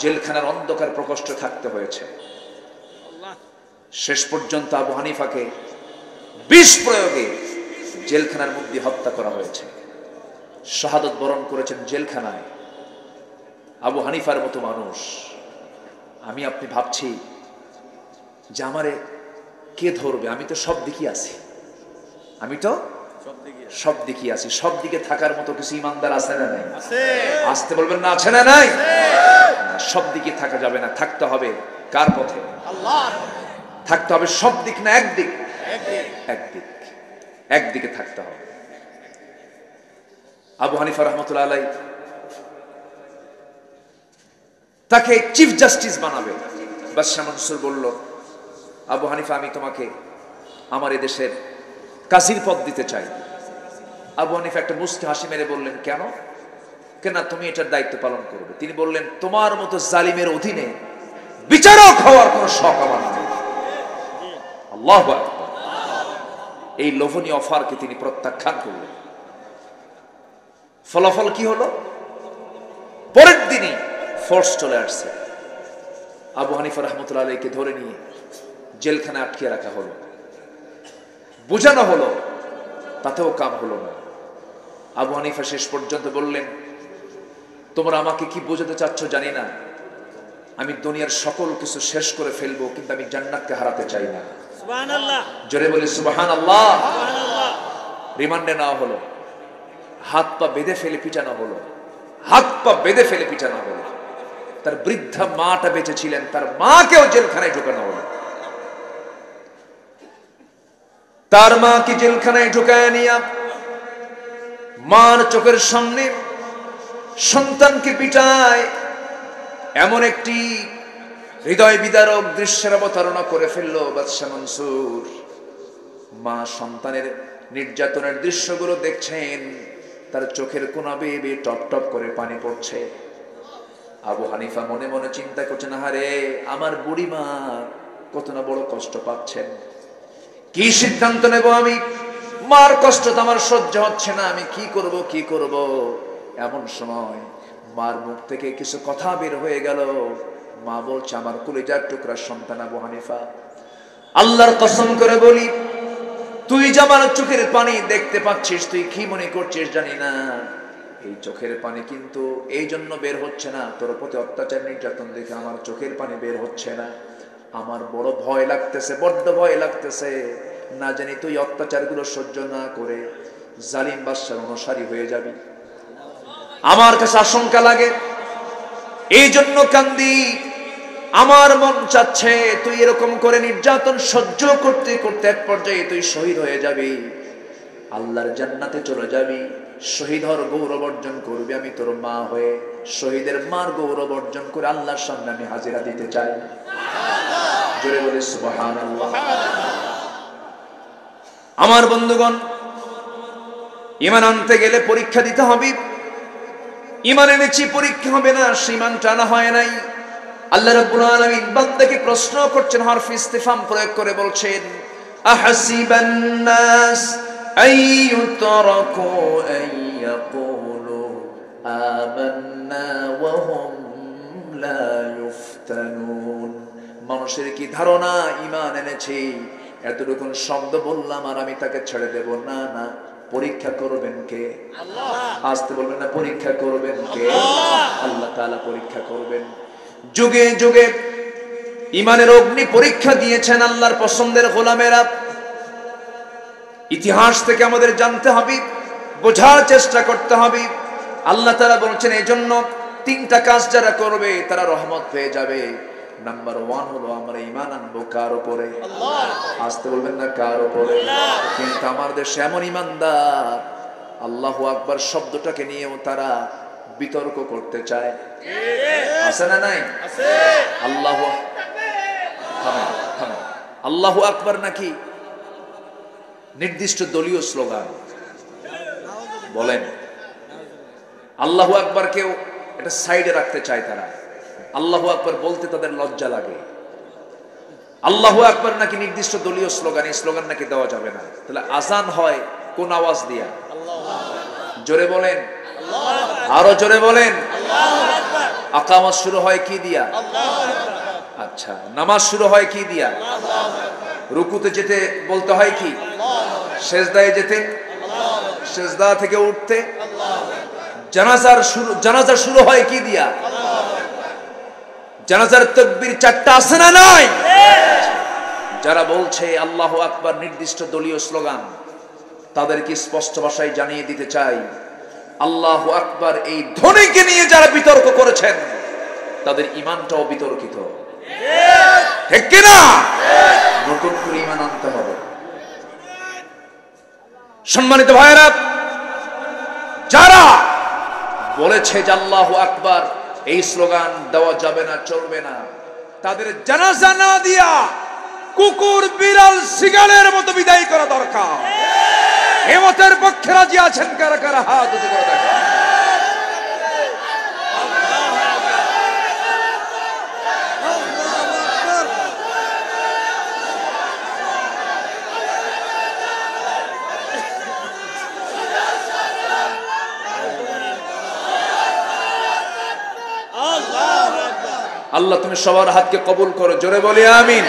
Speaker 1: জেলখানার অন্ধকার প্রকোষ্ঠে থাকতে হয়েছে। শেষ পর্যন্ত আবু হানিফাকে বিষ প্রয়োগে জেলখানার মধ্যে হত্যা করা হয়েছে। শাহাদাত বরণ করেছেন জেলখানায় আবু হানিফার মতো মানুষ। আমি আপনি ভাবছি যে আমারে কে ধরবে, আমি তো সব দিকে আছি, আমি তো সব দিকে আছি। সব দিকে থাকার মতো কিছু ইমানদার আছে না নাই? আসতে বলবেন না, আছে না নাই? সব দিকে থাকা যাবে না, থাকতে হবে কার পথে? আল্লাহর। থাকতে হবে সব দিক না একদিক? একদিক, একদিকে থাকতে হবে। আবু হানিফা রাহমাতুল্লাহ আলাইহি তাকে চিফ জাস্টিস বানাবে। বাদশাহ মনসুর বলল, আবু হানিফা, আমি তোমাকে আমার এদেশের কাজীর পদ দিতে চাই। আবু হানিফা একটা মুস্কি হাসি মেরে বললেন, কেন? কেন তুমি এটার দায়িত্ব পালন করবে? তিনি বললেন, তোমার মতো জালিমের অধীনে বিচারক হওয়ার কোন শখ আমার নেই। আল্লাহু আকবার। এই লোভনীয় অফারকে তিনি প্রত্যাখ্যান করলেন। ফলাফল কি হলো? পরের দিনই ফোর্স চলে আসছে। আবু হানিফা রাহমাতুল্লাহ আলাইহিকে ধরে নিয়ে জেলখানায় আটকে রাখা হলো। বোঝানো হলো, তাতেও কাম হলো না। আবু হানিফা শেষ পর্যন্ত বললেন, তোমরা আমাকে কি বোঝাতে চাচ্ছ জানি না, আমি দুনিয়ার সকল কিছু শেষ করে ফেলবো, কিন্তু আমি জান্নাতকে হারাতে চাই না। সুবহানাল্লাহ। জোরে বলি সুবহানাল্লাহ। সুবহানাল্লাহ। রিমান্ডে নেওয়া হলো, হাত পা বেঁধে ফেলে পিটানো হলো, হাত পা বেঁধে ফেলে পিটানো হলো। তার বৃদ্ধা মাটা বেঁচে ছিলেন, তার মাকেও জেলখানায় ঢোকানো হলো। তার মাকে জেলখানায় ঢুকায় নিয়া মার চোখের সামনে সন্তানকে পিটায়, এমন একটি হৃদয় বিদারক দৃশ্যের অবতারণা করে ফেললো বাদশাহ মনসুর। মা সন্তানের নির্যাতনের দৃশ্যগুলো দেখছেন, তার চোখের কোনা বেয়ে বেয়ে টপ টপ করে পানি পড়ছে। আবু হানিফা মনে মনে চিন্তা করছেন, আহারে আমার বুড়ি মা কত না বড় কষ্ট পাচ্ছেন, কি সিদ্ধান্ত নেব আমি? মার কষ্ট তো আমার সহ্য হচ্ছে না, আমি কি করব কি করব? এমন সময় মার মুখ থেকে কিছু কথা বের হয়ে গেল। মা বলছে, আমার কলিজার টুকরা সন্তান আবু হানিফা, আল্লাহর কসম করে বলি, তুই যে আমার চোখের পানি দেখতে পাচ্ছিস, তুই কি মনে করছিস জানি না, এই চোখের পানি কিন্তু এই জন্য বের হচ্ছে না, তোর প্রতি অত্যাচার নির্যাতন দেখে আমার চোখের পানি বের হচ্ছে না। আমার বড় ভয় লাগতেছে, বড্ড ভয় লাগতেছে, না জানি তুই অত্যাচারগুলো সহ্য না করে জালিম বাদশার অনুসারী হয়ে যাবি। আমার কাছে আশঙ্কা লাগে, এই জন্য কান্দি। আমার মন চাচ্ছে তুই এরকম করে নির্যাতন সহ্য করতে করতে এক পর্যায়ে তুই শহীদ হয়ে যাবি, আল্লাহর জান্নাতে চলে যাবি, শহীদ হওয়ার গৌরব অর্জন করবি। আমি তোর মা হয়ে শহীদের মার গৌরব অর্জন করে আল্লাহর সামনে আমি হাজিরা দিতে চাই। জোরে বলে সুবহানাল্লাহ। আমার বন্ধুগণ, ঈমান আনতে গেলে পরীক্ষা দিতে হবে। ঈমান এনেছি, পরীক্ষা হবে না, ঈমান টানা হয় নাই। আল্লাহ রাব্বুল আলামিন বান্দাকে প্রশ্ন করছেন, হরফ ইস্তিফহাম প্রয়োগ করে বলছেন, আহাসিবান নাস আইয়ুতরাকু আইয়াকুলু আমান্না ওয়া হুম লা ইফতানুন। মানুষের কি ধারণা ঈমান এনেছি, এতটুকুন শব্দ বললাম আর আমি তাকে ছেড়ে দেব? না না, পরীক্ষা করবেন কে? আল্লাহ। আসতে বলবেন না, পরীক্ষা করবেন কে? আল্লাহ তাআলা পরীক্ষা করবেন। যুগে যুগে ঈমানের অগ্নি পরীক্ষা দিয়েছেন আল্লাহর পছন্দের গোলামেরা। ইতিহাস থেকে আমাদের জানতে হবে, বোঝার চেষ্টা করতে হবে। আল্লাহ তাআলা বলছেন, এজন্য তিনটা কাজ যারা করবে তারা রহমত পেয়ে যাবে। নাম্বার 1 হলো আমরা ঈমান আনবো কার উপরে? আল্লাহ। আসতে বলবেন না, কার উপরে? কিন্তু আমার দেশে এমন ঈমানদার আল্লাহু আকবার শব্দটাকে নিয়েও তারা বিতর্ক করতে চায়। আছে না নাই? আছে। আল্লাহু আকবার নাকি নির্দিষ্ট দলীয় স্লোগান? বলেন। আল্লাহু আকবার কেউ এটা সাইডে রাখতে চায় তারা। আল্লাহু আকবার বলতে তাদের লজ্জা লাগে। আল্লাহু আকবার নাকি নির্দিষ্ট দলীয় স্লোগান, এই স্লোগান নাকি দেওয়া যাবে না। তাহলে আজান হয় কোন আওয়াজ দিয়া? জোরে বলেন, আরো জোরে বলেন। আকামত শুরু হয় কি দিয়া? আচ্ছা, নামাজ শুরু হয় কি দিয়া? রুকুতে যেতে বলতে হয় কি? সেজদায় যেতে, সেজদা থেকে উঠতে। জানাজা শুরু হয় কি দিয়া? জানাজার তাকবীর 4টা আছে না নাই? যারা বলছে আল্লাহু আকবার নির্দিষ্ট দলীয় স্লোগান, তাদেরকে স্পষ্ট ভাষায় জানিয়ে দিতে চাই, আল্লাহু আকবার এই ধ্বনিকে নিয়ে যারা বিতর্ক করেছেন, তাদের ঈমানটাও বিতর্কিত, ঠিক কি না? নতুন করে ঈমান আনতে হবে। সম্মানিত ভাইরা, যারা বলেছে যে আল্লাহু আকবার এই স্লোগান দেওয়া যাবে না, চলবে না, তাদের জানাজা না দিয়া কুকুর বিড়াল শিগালের মতো বিদায় করা দরকার। হিম্মতের পক্ষে রাজি আছেন কারা কারা? হাত উঁচু করে দেখা। আল্লাহ তুমি সবার হাতকে কবুল করো, জোরে বলি আমিন,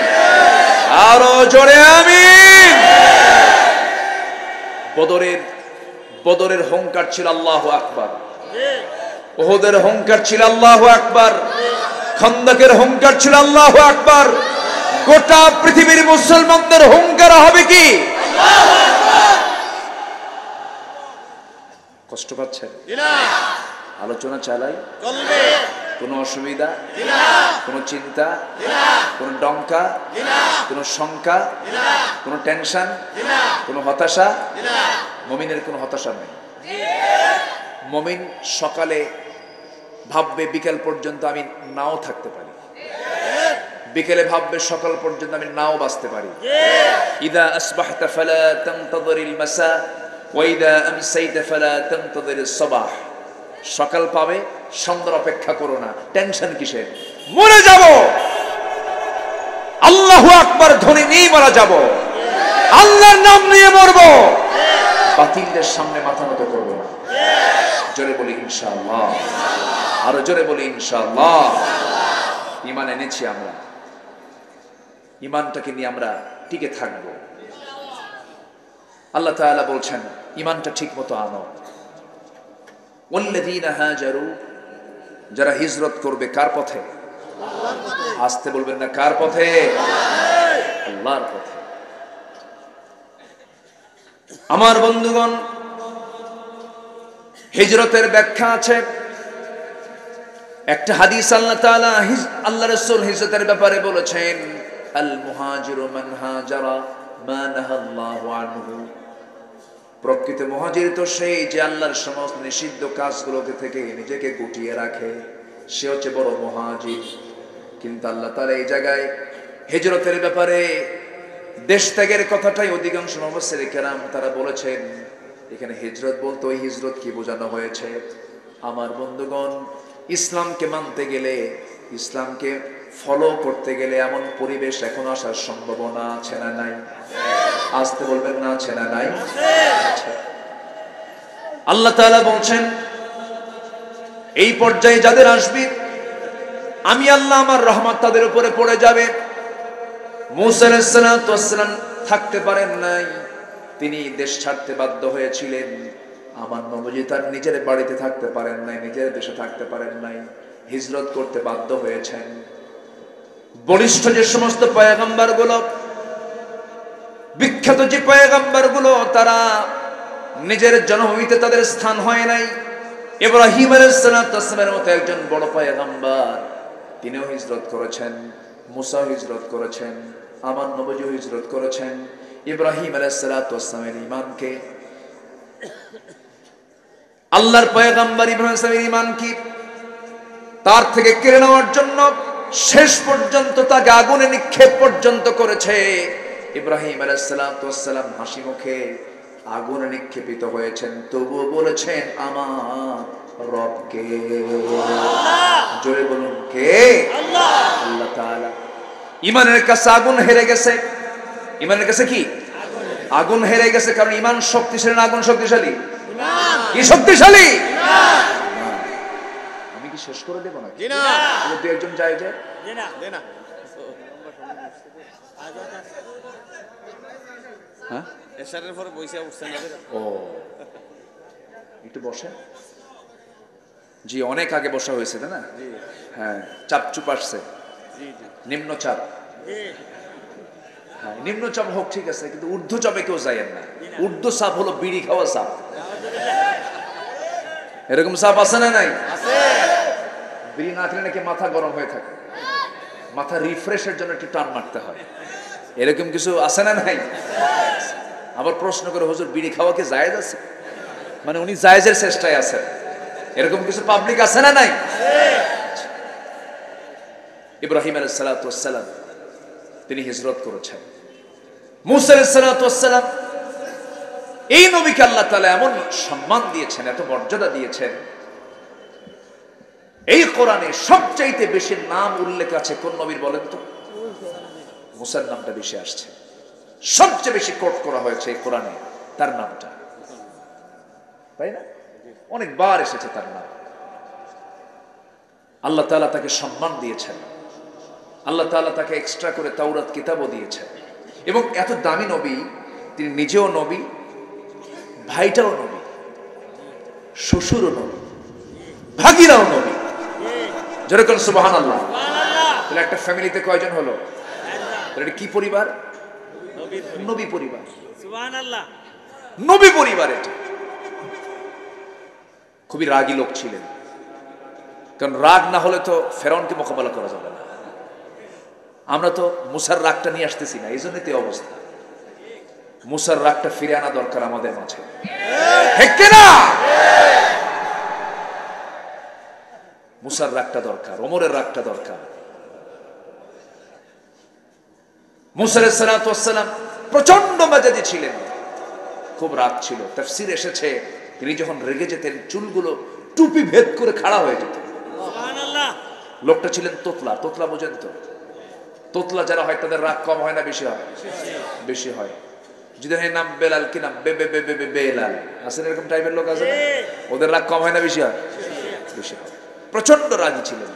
Speaker 1: আরো জোরে আমিন। বদরের হুঙ্কার ছিল আল্লাহু আকবার, উহুদের হুঙ্কার ছিল আল্লাহু আকবার, খন্দকের হুঙ্কার ছিল আল্লাহু আকবার। গোটা পৃথিবীর মুসলমানদের হুঙ্কার হবে কি? আল্লাহু আকবার। কষ্ট পাচ্ছেন? আলোচনা চালাই, চলবে। কোনো অসুবিধা, কোনো চিন্তা, কোনো ডঙ্কা, কোনো শঙ্কা, কোনো টেনশন, কোনো হতাশা? মুমিনের কোনো হতাশা নেই। মুমিন সকালে ভাববে বিকেল পর্যন্ত আমি নাও থাকতে পারি, বিকেলে ভাববে সকাল পর্যন্ত আমি নাও বাঁচতে পারি। ইদা আসবাহতা ফালা তানতাযিরিল মাসা ওয়া ইদা আমসাইতা ফালা তানতাযিরিস সাবাহ। সকাল পাবে, সন্ধ্যার অপেক্ষা করো না। টেনশন কিসের? মরে যাব, আল্লাহু আকবার ধ্বনি নিয়ে মারা যাব, আল্লাহর নাম নিয়ে মরব, বাতিলদের সামনে মাথা নত করব না। জোরে বলি ইনশাআল্লাহ, আরো জোরে বলি ইনশাআল্লাহ। ঈমান এনেছি আমরা, ঈমানটাকে নিয়ে আমরা টিকে থাকব। আল্লাহ তাআলা বলছেন ঈমানটা ঠিকমতো আনো। ওয়াল্লাযীনা হাজারু, যারা হিজরত করবে কার পথে? আসতে বলবেন না, কার পথে? আল্লাহর পথে। আমার বন্ধুগণ, হিজরতের ব্যাখ্যা আছে। একটা হাদিস আল্লাহ তাআলা আল্লাহ রাসূল হিজরতের ব্যাপারে বলেছেন, আল মুহাজিরু মান হাজারা মা নাহাল্লাহু আনহু। প্রকৃত মুহাজির তো সেই যে আল্লাহর সমস্ত নিষিদ্ধ কাজগুলোকে থেকে নিজেকে গুটিয়ে রাখে, সে হচ্ছে বড় মুহাজির। কিন্তু আল্লাহ তাআলা এই জায়গায় হিজরতের ব্যাপারে দেশ ত্যাগের কথাটাই অধিকাংশ মুফাসসির কেরাম তারা বলেছেন। এখানে হিজরত বলতে ওই হিজরত কি বোঝানো হয়েছে? আমার বন্ধুগণ, ইসলামকে মানতে গেলে, ইসলামকে ফলো করতে গেলে এমন পরিবেশ এখন আসার সম্ভাবনা আছে না নাই? আসতে বলবেন না, আছে না নাই? আল্লাহ তাআলা বলছেন এই পর্যায়ে যাদের আসবে আমি আল্লাহ আমার রহমত তাদের উপরে পড়ে যাবে। মূসা আলাইহিস সালাতু ওয়াস সালাম থাকতে পারেন নাই, তিনি দেশ ছাড়তে বাধ্য হয়েছিলেন। আমার নবী তার নিজের বাড়িতে থাকতে পারেন নাই, নিজের দেশে থাকতে পারেন নাই, হিজরত করতে বাধ্য হয়েছেন। বলিষ্ঠ যে সমস্ত পয়গম্বর গুলো, বিখ্যাত যে পয়গম্বর গুলো, তারা নিজের জন্মভূমিতে তাদের স্থান হয় নাই। ইব্রাহিম আলাইহিস সালাতু ওয়াস সালামের মতো একজন বড় পয়গম্বর, তিনিও হিজরত করেছেন, মুসা হিজরত করেছেন, আমার নবীও হিজরত করেছেন। ইব্রাহিম আলাইহিস সালাতু ওয়াস সালামের ঈমানকে, আল্লাহর পয়গম্বর ইব্রাহিম আলাইহিস সালামের ঈমান কি তার থেকে কেড়ে নেওয়ার জন্য শেষ পর্যন্ত তাকে আগুনে নিক্ষেপ পর্যন্ত করেছে। ইব্রাহিম আলাইহিস সালাতু ওয়াস সালাম হাসি মুখে আগুনে নিক্ষেপিত হয়েছেন, তবুও বলেছেন আমার রবকে। জোরে বলুন কে? আল্লাহ। আল্লাহ তাআলা। ঈমানের কাছে আগুন হেরে গেছে। ঈমানের কাছে কি? আগুন হেরে গেছে। কারণ ঈমান শক্তিশালী না আগুন শক্তিশালী? ঈমান। কি শক্তিশালী? ঈমান। আমি কি শেষ করে দেব না? জি না। দুই একজন যায় যায়? জি না, জি না। হ্যাঁ? এশারের পরে বইসা উঠছেন না? ও, একটু বসেন। জি, অনেক আগে বসা হয়েছে তাই না? হ্যাঁ, চাপ চুপ আসছে, নিম্ন চাপ। হ্যাঁ, নিম্ন চাপ হোক, ঠিক আছে, কিন্তু ঊর্ধ্ব চাপে কেউ যায়েন না। ঊর্ধ্ব চাপ হলো বিড়ি খাওয়া চাপ। এরকম চাপ আছে না নাই? বিড়ি না খেলে নাকি মাথা গরম হয়ে থাকে, মাথা রিফ্রেশের জন্য একটু টান মারতে হয়, এরকম কিছু আছে না নাই? আবার প্রশ্ন করে, হুজুর বিড়ি খাওয়া কি জায়েজ আছে? মানে উনি জায়েজের চেষ্টায় আছেন, এরকম কিছু পাবলিক আছে না নাই? ইব্রাহিম আলাইহিস সালাতু ওয়াস সালাম তিনি হিজরত করেছেন। মুসা আলাইহিস সালাতু ওয়াস সালাম, এই নবীকে আল্লাহ তাআলা এমন সম্মান দিয়েছেন, এত মর্যাদা দিয়েছেন। এই কোরআনে সবচাইতে বেশি নাম উল্লেখ আছে কোন নবীর বলেন তো? মুসার নামটা বেশি আসছে, সবচেয়ে বেশি কোট করা হয়েছে এই কোরআনে তার নামটা, তাই না? অনেকবার এসেছে তার নাম। আল্লাহ তাআলা তাকে সম্মান দিয়েছেন, আল্লাহ তাআলা তাকে এক্সট্রা করে তাওরাত কিতাবও দিয়েছেন। এবং এত দামি নবী, তিনি নিজেও নবী, ভাইটাও নবী, শ্বশুরও নবী, ভাগিরাও নবী। যেরকম সুবহানাল্লাহ। তাহলে একটা ফ্যামিলিতে কয়জন হলো? এটা কি পরিবার? নবী পরিবার। সুবহানাল্লাহ, নবী পরিবার। এটা খুবই রাগী লোক ছিলেন, কারণ রাগ না হলে তো ফেরাউনকে মোকাবেলা করা যাবে না। আমরা তো মুসার রাগটা নিয়ে আসতেছি না, এই জন্যই তো অবস্থা। মুসার রাগটা ফিরে আনা দরকার আমাদের মাঝে, ঠিক না? মুসার রাগটা দরকার, ওমরের রাগটা দরকার। মুসা আলাইহিস সালাতু ওয়াস সালাম প্রচন্ড মেজাজি ছিলেন, খুব রাগ ছিল। তাফসীরে এসেছে তিনি যখন রেগে যেতেন চুলগুলো টুপি ভেদ করে খাড়া হয়ে যেত। সুবহানাল্লাহ। লোকটা ছিলেন তোতলা। তোতলা বোঝেন তো? তোতলা যারা হয় তাদের রাগ কম হয় না বেশি হয়? বেশি হয়। যদি হয় নাম বেলাল, কি নাম? বেলাল, আসলে এরকম টাইপের লোক আছে না, ওদের রাগ কম হয় না বেশি হয়? বেশি হয়। প্রচন্ড রাগী ছিলেন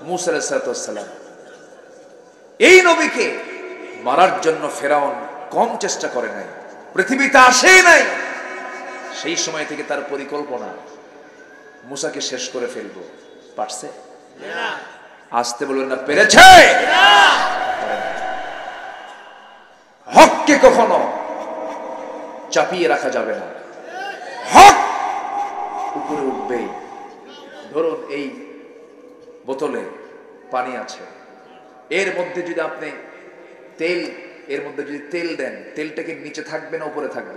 Speaker 1: মুসা আলাইহিস সালাম। এই নবীকে মারার জন্য ফেরাউন কম চেষ্টা করে নাই, পৃথিবীতে আসেই নাই। সেই সময় থেকে তার পরিকল্পনা মুসাকে শেষ করে ফেলবো। পারছে? আসতে বলবেন না, পেরেছে। হককে কখনো চাপিয়ে রাখা যাবে না, হক উপরে উঠবেই। ধরুন এই বোতলে পানি আছে, এর মধ্যে যদি আপনি তেল, এর মধ্যে যদি তেল দেন, তেলটাকে নিচে থাকবে না উপরে থাকবে?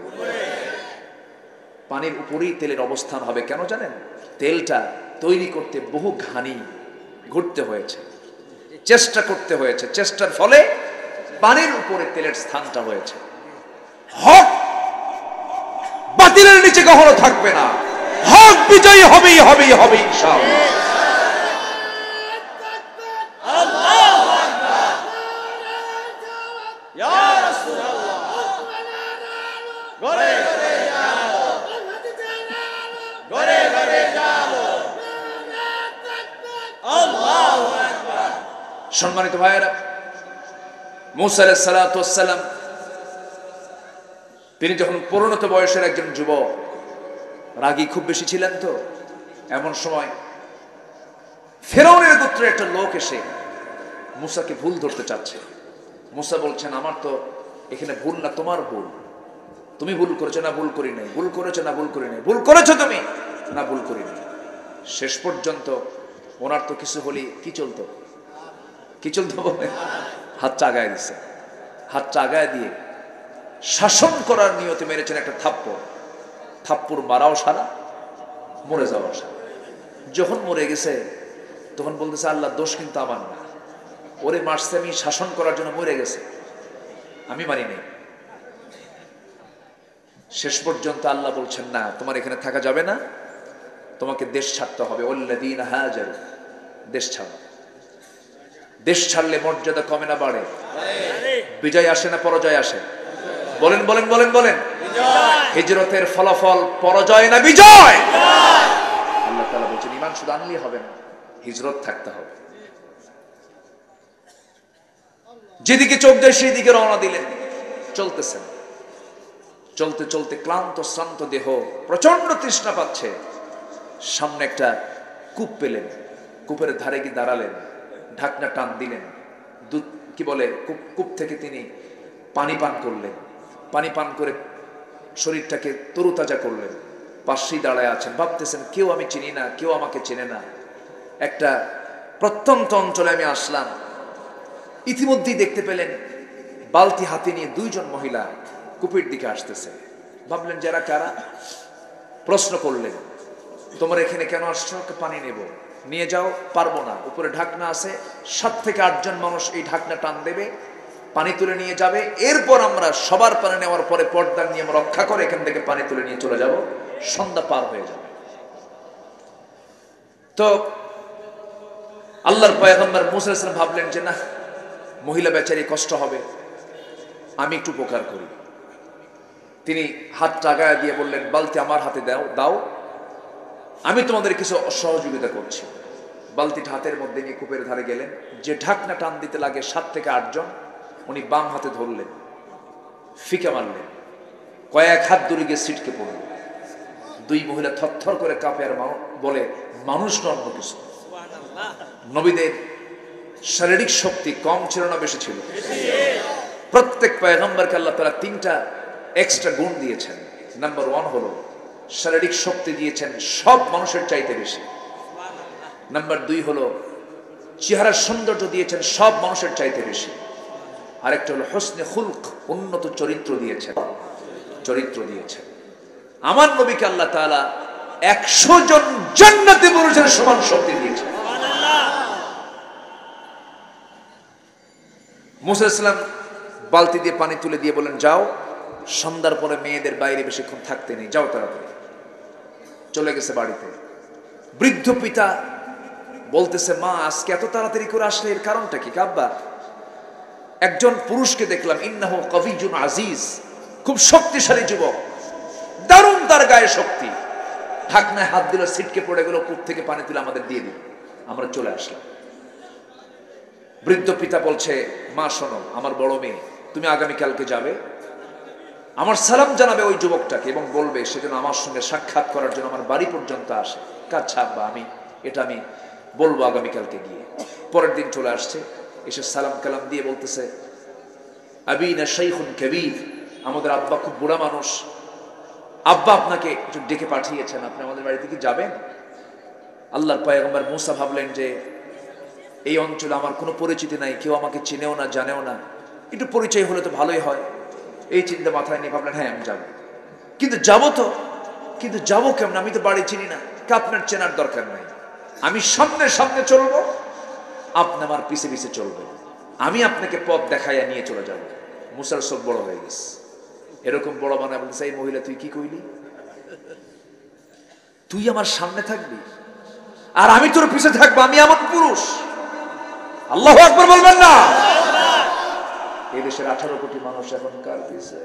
Speaker 1: পানির উপরেই তেলের অবস্থান হবে। কেন জানেন? তেলটা তৈরি করতে বহু ঘানি ঘুরতে হয়েছে, চেষ্টা করতে হয়েছে, চেষ্টার ফলে পানির উপরে তেলের স্থানটা হয়েছে। হক বাতিলের নিচে কখনো থাকবে না, হক বিজয়ী হবেই হবেই হবে ইনশাআল্লাহ। সম্মানিত ভাইয়েরা, মুসা আলাইহিস সালাতু ওয়াস সালাম তিনি যখন পরিণত বয়সের একজন যুবক, রাগী খুব বেশি ছিলেন। তো এমন সময় ফেরাউনের গোত্রের একটা লোক এসে মুসাকে ভুল ধরতে চাচ্ছে। মুসা বলছেন, আমার তো এখানে ভুল না, তোমার ভুল। তুমি ভুল করেছো না? ভুল করি নাই। ভুল করেছো না? ভুল করি নাই। ভুল করেছো তুমি? না, ভুল করি নাই। শেষ পর্যন্ত ওনার তো কিছু হলে কি চলতো? কি চলতো বলে? হাত চাগায় দিচ্ছে। হাত চাগায় দিয়ে শাসন করার নিয়তে মেরেছেন একটা থাপ্পড়। থাপ্পড় মারাও সারা, মরে যাওয়া সারা। যখন মরে গেছে তখন বলতেছে, আল্লাহ দোষ কিন্তু আমার না, ওরে মারছে আমি শাসন করার জন্য, মরে গেছে, আমি মারি নাই। শেষ পর্যন্ত আল্লাহ বলছেন, না, তোমার এখানে থাকা যাবে না, তোমাকে দেশ ছাড়তে হবে। ওয়াল্লাযীনা হাজারু, দেশ ছাড়ো। দেশ ছাড়লে মর্যাদা কমে না বাড়ে? বিজয় আসে না পরাজয় আসে? বলেন বলেন বলেন বলেন। হিজরতের ফলাফল পরাজয় না বিজয়? আল্লাহ তাআলা বলছেন, ঈমান শুধু আনলেই হবে না, হিজরত থাকতে হবে। যেদিকে চোখ যায় সেই দিকে রওনা দিলেন, চলতেছেন। চলতে চলতে ক্লান্ত শ্রান্ত দেহ, প্রচন্ড তৃষ্ণা পাচ্ছে। সামনে একটা কূপ পেলেন, কূপের ধারে গিয়ে দাঁড়ালেন, ঢাকনা টান দিলেন, দুধ কি বলে কূপ থেকে তিনি পানি পান করলেন। পানি পান করে শরীরটাকে তরুতাজা করলেন। পাশেই দাঁড়ায় আছেন, ভাবতেছেন কেউ আমি চিনি না, কেউ আমাকে চেনে না। একটা প্রত্যন্ত অঞ্চলে আমি আসলাম। ইতিমধ্যেই দেখতে পেলেন বালতি হাতে নিয়ে দুইজন মহিলা কূপের দিকে আসতেছে। ভাবলেন যারা কারা, প্রশ্ন করলেন তোমরা এখানে কেন আসছো? পানি নেব। নিয়ে যাও। পারবো না, উপরে ঢাকনা আছে, 7 থেকে 8 জন মানুষ এই ঢাকনা টান দেবে, পানি তুলে নিয়ে যাবে, এরপর আমরা সবার পানি নেওয়ার পরে পর্দার নিয়ম রক্ষা করে এখান থেকে পানি তুলে নিয়ে চলে যাব, সন্ধ্যা পার হয়ে যাবে। তো আল্লাহর পয়গম্বর মুসা আলাইহিস সালাম ভাবলেন যে না, মহিলা বেচারি কষ্ট হবে, আমি একটু উপকার করি। তিনি হাত টাগায় দিয়ে বললেন বালতি আমার হাতে দাও, আমি তোমাদের কিছু সহযোগিতা করছি। বালতিটা হাতের মধ্যে নিয়ে কূপের ধারে গেলেন। যে ঢাকনা টান দিতে লাগে 7 থেকে 8 জন, উনি বাম হাতে ধরলেন, ফিকে মারলেন, কয়েক হাত দূরে গিয়ে ছিটকে পড়ল। দুই মহিলা থরথর করে কাঁপে আর বলে মানুষ নয় অন্য কিছু। নবীদের শারীরিক শক্তি কম ছিল না বেশি ছিল? প্রত্যেক পয়গম্বরকে আল্লাহ তাআলা 3টা এক্সট্রা গুণ দিয়েছেন। নাম্বার 1 হলো শারীরিক শক্তি দিয়েছেন সব মানুষের চাইতে বেশি। নাম্বার 2 হলো চেহারার সৌন্দর্য দিয়েছেন সব মানুষের চাইতে বেশি। আরেকটা হলো হুসনে খুলক, উন্নত চরিত্র দিয়েছেন। আমার নবীকে আল্লাহ তাআলা 100 জন জান্নাতি পুরুষের সমান শক্তি দিয়েছেন। মুসা আলাইহিস সালাম বালতি দিয়ে পানি তুলে দিয়ে বলেন যাও, সন্ধ্যার পরে মেয়েদের বাইরে বেশিক্ষণ থাকতে নেই, যাও তাড়াতাড়ি। চলে গেছে বাড়িতে। বৃদ্ধ পিতা বলতেছে মা আজকে এত তাড়াতাড়ি করে আসলে এর কারণটা কি? আব্বা, একজন পুরুষকে দেখলাম, ইন্নাহু কবিয়্যুন আজিজ, খুব শক্তিশালী যুবক, দারুণ তার গায়ে শক্তি, ঢাকনায় হাত দিল, ছিটকে পড়ে গেল, কূপ থেকে পানি তুলে আমাদের দিয়ে দিল, আমরা চলে আসলাম। বৃদ্ধ পিতা বলছে মা শোনো, আমার বড় মেয়ে, তুমি আগামীকালকে যাবে, আমার সালাম জানাবে ওই যুবকটাকে এবং বলবে সেজন্য আমার সঙ্গে সাক্ষাৎ করার জন্য আমার বাড়ি পর্যন্ত আসে। আচ্ছা আব্বা, আমি বলবো আগামীকালকে গিয়ে। পরের দিন চলে আসছে, এসে সালাম কালাম দিয়ে বলতেছে আবিনা শাইখুন কাবীর, আমাদের আব্বা খুব বুড়া মানুষ, আব্বা আপনাকে একটু ডেকে পাঠিয়েছেন, আপনি আমাদের বাড়িতে কি যাবেন? আল্লাহর পয়গম্বর মুসা ভাবলেন যে এই অঞ্চলে আমার কোনো পরিচিতি নাই, কেউ আমাকে চিনেও না জানেও না, একটু পরিচয় হলে তো ভালোই হয়। এই চিন্তা মাথায় নিয়ে ভাবলেন হ্যাঁ আমি যাবো, কিন্তু যাবো কেমন? আমি তো বাড়ি চিনি না। আপনার চেনার দরকার নাই, আমি সামনে সামনে চলবো, আপনি আমার পিছে পিছে চলবেন, আমি আপনাকে পথ দেখাইয়া নিয়ে চলে যাব। মুসার চোখ বড় হয়ে গেছে, এরকম বড় বানায় বলছে এই মহিলা তুই কি কইলি? তুই আমার সামনে থাকবি আর আমি তোর পিছে থাকবো, আমি এমন পুরুষ? আল্লাহু আকবার বলবেন না? এই দেশের 18 কোটি মানুষ এখন কার পিছে?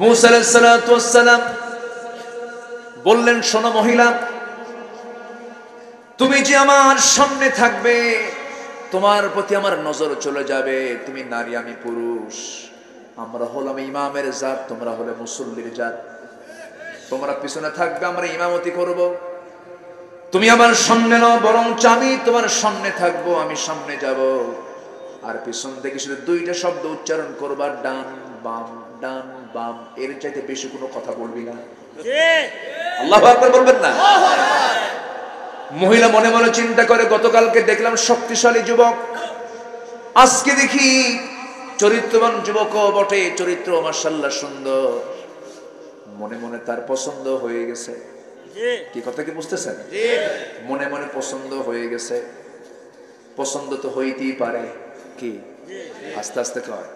Speaker 1: মুসা আলাইহিস সালাতু ওয়াস সালাম বললেন শোনো মহিলা, তুমি যে আমার সামনে থাকবে, তোমার প্রতি আমার নজর চলে যাবে, তুমি নারী আমি পুরুষ, আমরা হলাম ইমামের জাত, তোমরা হলে মুসল্লির জাত, তোমরা পিছনে থাকবে, আমরা ইমামতি করব, তুমি আমার সামনে নাও, বরং আমি তোমার সামনে থাকবো, আমি সামনে যাব, আর পিছন থেকে শুধু 2টা শব্দ উচ্চারণ করবা, ডান বাম ডান বাম, এর চাইতে বেশি কোনো কথা বলবি না। আল্লাহু আকবার বলবেন না? মহিলা মনে মনে চিন্তা করে গতকালকে দেখলাম শক্তিশালী যুবক, আজকে দেখি চরিত্রবান যুবকও বটে, চরিত্র মাশাআল্লাহ সুন্দর, মনে মনে তার পছন্দ হয়ে গেছে। কি কথা কি বুঝতেছেন? মনে মনে পছন্দ হয়ে গেছে। পছন্দ তো হইতেই পারে, কি আস্তে আস্তে কয়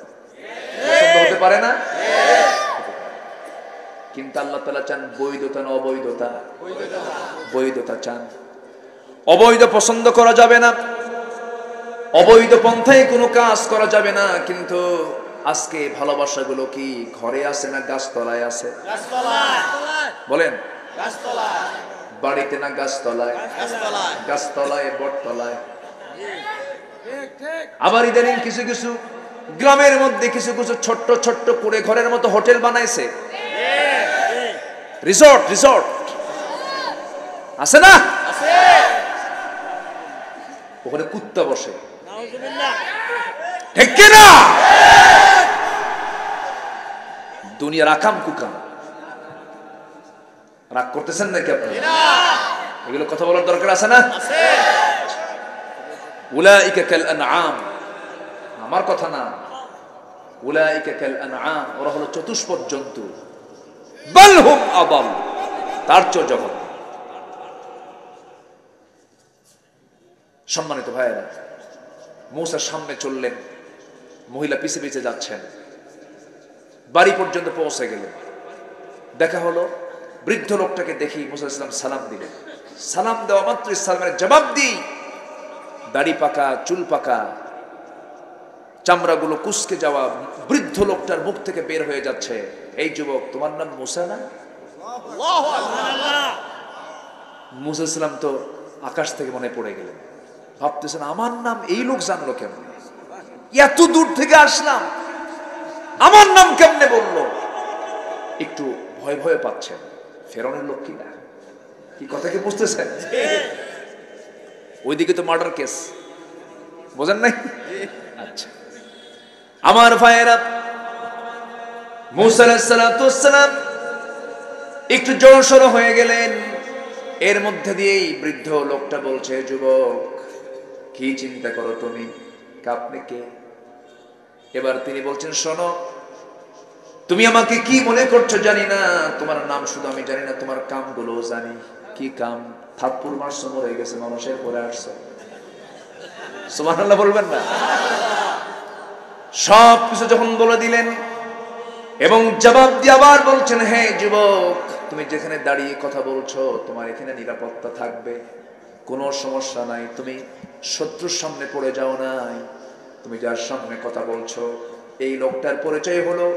Speaker 1: পছন্দ হতে পারে না? কিন্তু আল্লাহ তাআলা চান বৈধতা না অবৈধতা? বৈধতা চান। অবৈধ পছন্দ করা যাবে না, অবৈধ পন্থায় কোনো কাজ করা যাবে না। কিন্তু আজকে ভালোবাসাগুলো কি ঘরে আছে না গাছতলায় আছে? বলেন, বাড়িতে না গাছতলায়? গাছতলায়, বটতলায়। আবার ইদানিং কিছু কিছু গ্রামের মধ্যে কিছু কিছু ছোট্ট ছোট্ট করে ঘরের মতো হোটেল বানাইছে, রিসোর্ট আছে না? ওখানে কুত্তা বসে, ঠিক কিনা? দুনিয়ার আকাম কুকাম। রাগ করতেছেন নাকি আপনারা? এগুলো কথা বলার দরকার আছে না? উলাইকা কাল আনআম, আমার কথা না, উলাইকা কাল আনআম, ওরা হলো চতুষ্পদ জন্তু, বাল হুম আদাল, তার চেয়ে জঘন্য। সম্মানিত ভাইয়েরা, মূসার সামনে চললেন, মহিলা পিছে পিছে যাচ্ছেন, বাড়ি পর্যন্ত পৌঁছে গেলেন। দেখা হলো, বৃদ্ধ লোকটাকে দেখি মূসা আলাইহিস সালাম সালাম দিলেন। সালাম দেওয়া মাত্র সালামের জবাব দিই দাড়ি পাকা, চুল পাকা, চামড়াগুলো কুঁচকে যাওয়া বৃদ্ধ লোকটার মুখ থেকে বের হয়ে যাচ্ছে, এই যুবক, তোমার নাম মূসা না? মূসা আলাইহিস সালাম তো আকাশ থেকে মনে পড়ে গেলেন, ভাবতেছেন আমার নাম এই লোক জানলো কেমন, এত দূর থেকে আসলাম, আমার নাম কেমনে বললো। একটু ভয় ভয় পাচ্ছেন, ফেরাউনের লোক কিনা, কি কথা কি বুঝতেছেন? ওইদিকে তো মার্ডার কেস, বোঝেন নাই? আচ্ছা, আমার ভাইয়েরা, মূসা আলাইহিস সালাম একটু জড়সড় হয়ে গেলেন। এর মধ্যে দিয়েই বৃদ্ধ লোকটা বলছে, যুবক, কি চিন্তা করো তুমি, আপনি কে? এবার তিনি বলছেন, শোনো, তুমি আমাকে কি মনে করছো জানি না, তোমার নাম শুধু আমি জানি না, তোমার কামগুলো জানি। কি কাম? থাপ্পড় মারছো, মরে গেছে মানুষের পরে আসছো। সুবহানাল্লাহ বলবেন না? সব কিছু যখন বলে দিলেন এবং জবাব দিয়ে আবার বলছেন, হে যুবক, তুমি যেখানে দাঁড়িয়ে কথা বলছো তোমার এখানে নিরাপত্তা থাকবে, কোনো সমস্যা নাই, তুমি শত্রুর সামনে পড়ে যাও নাই। তুমি যার সামনে কথা বলছো এই লোকটার পরিচয় হলো,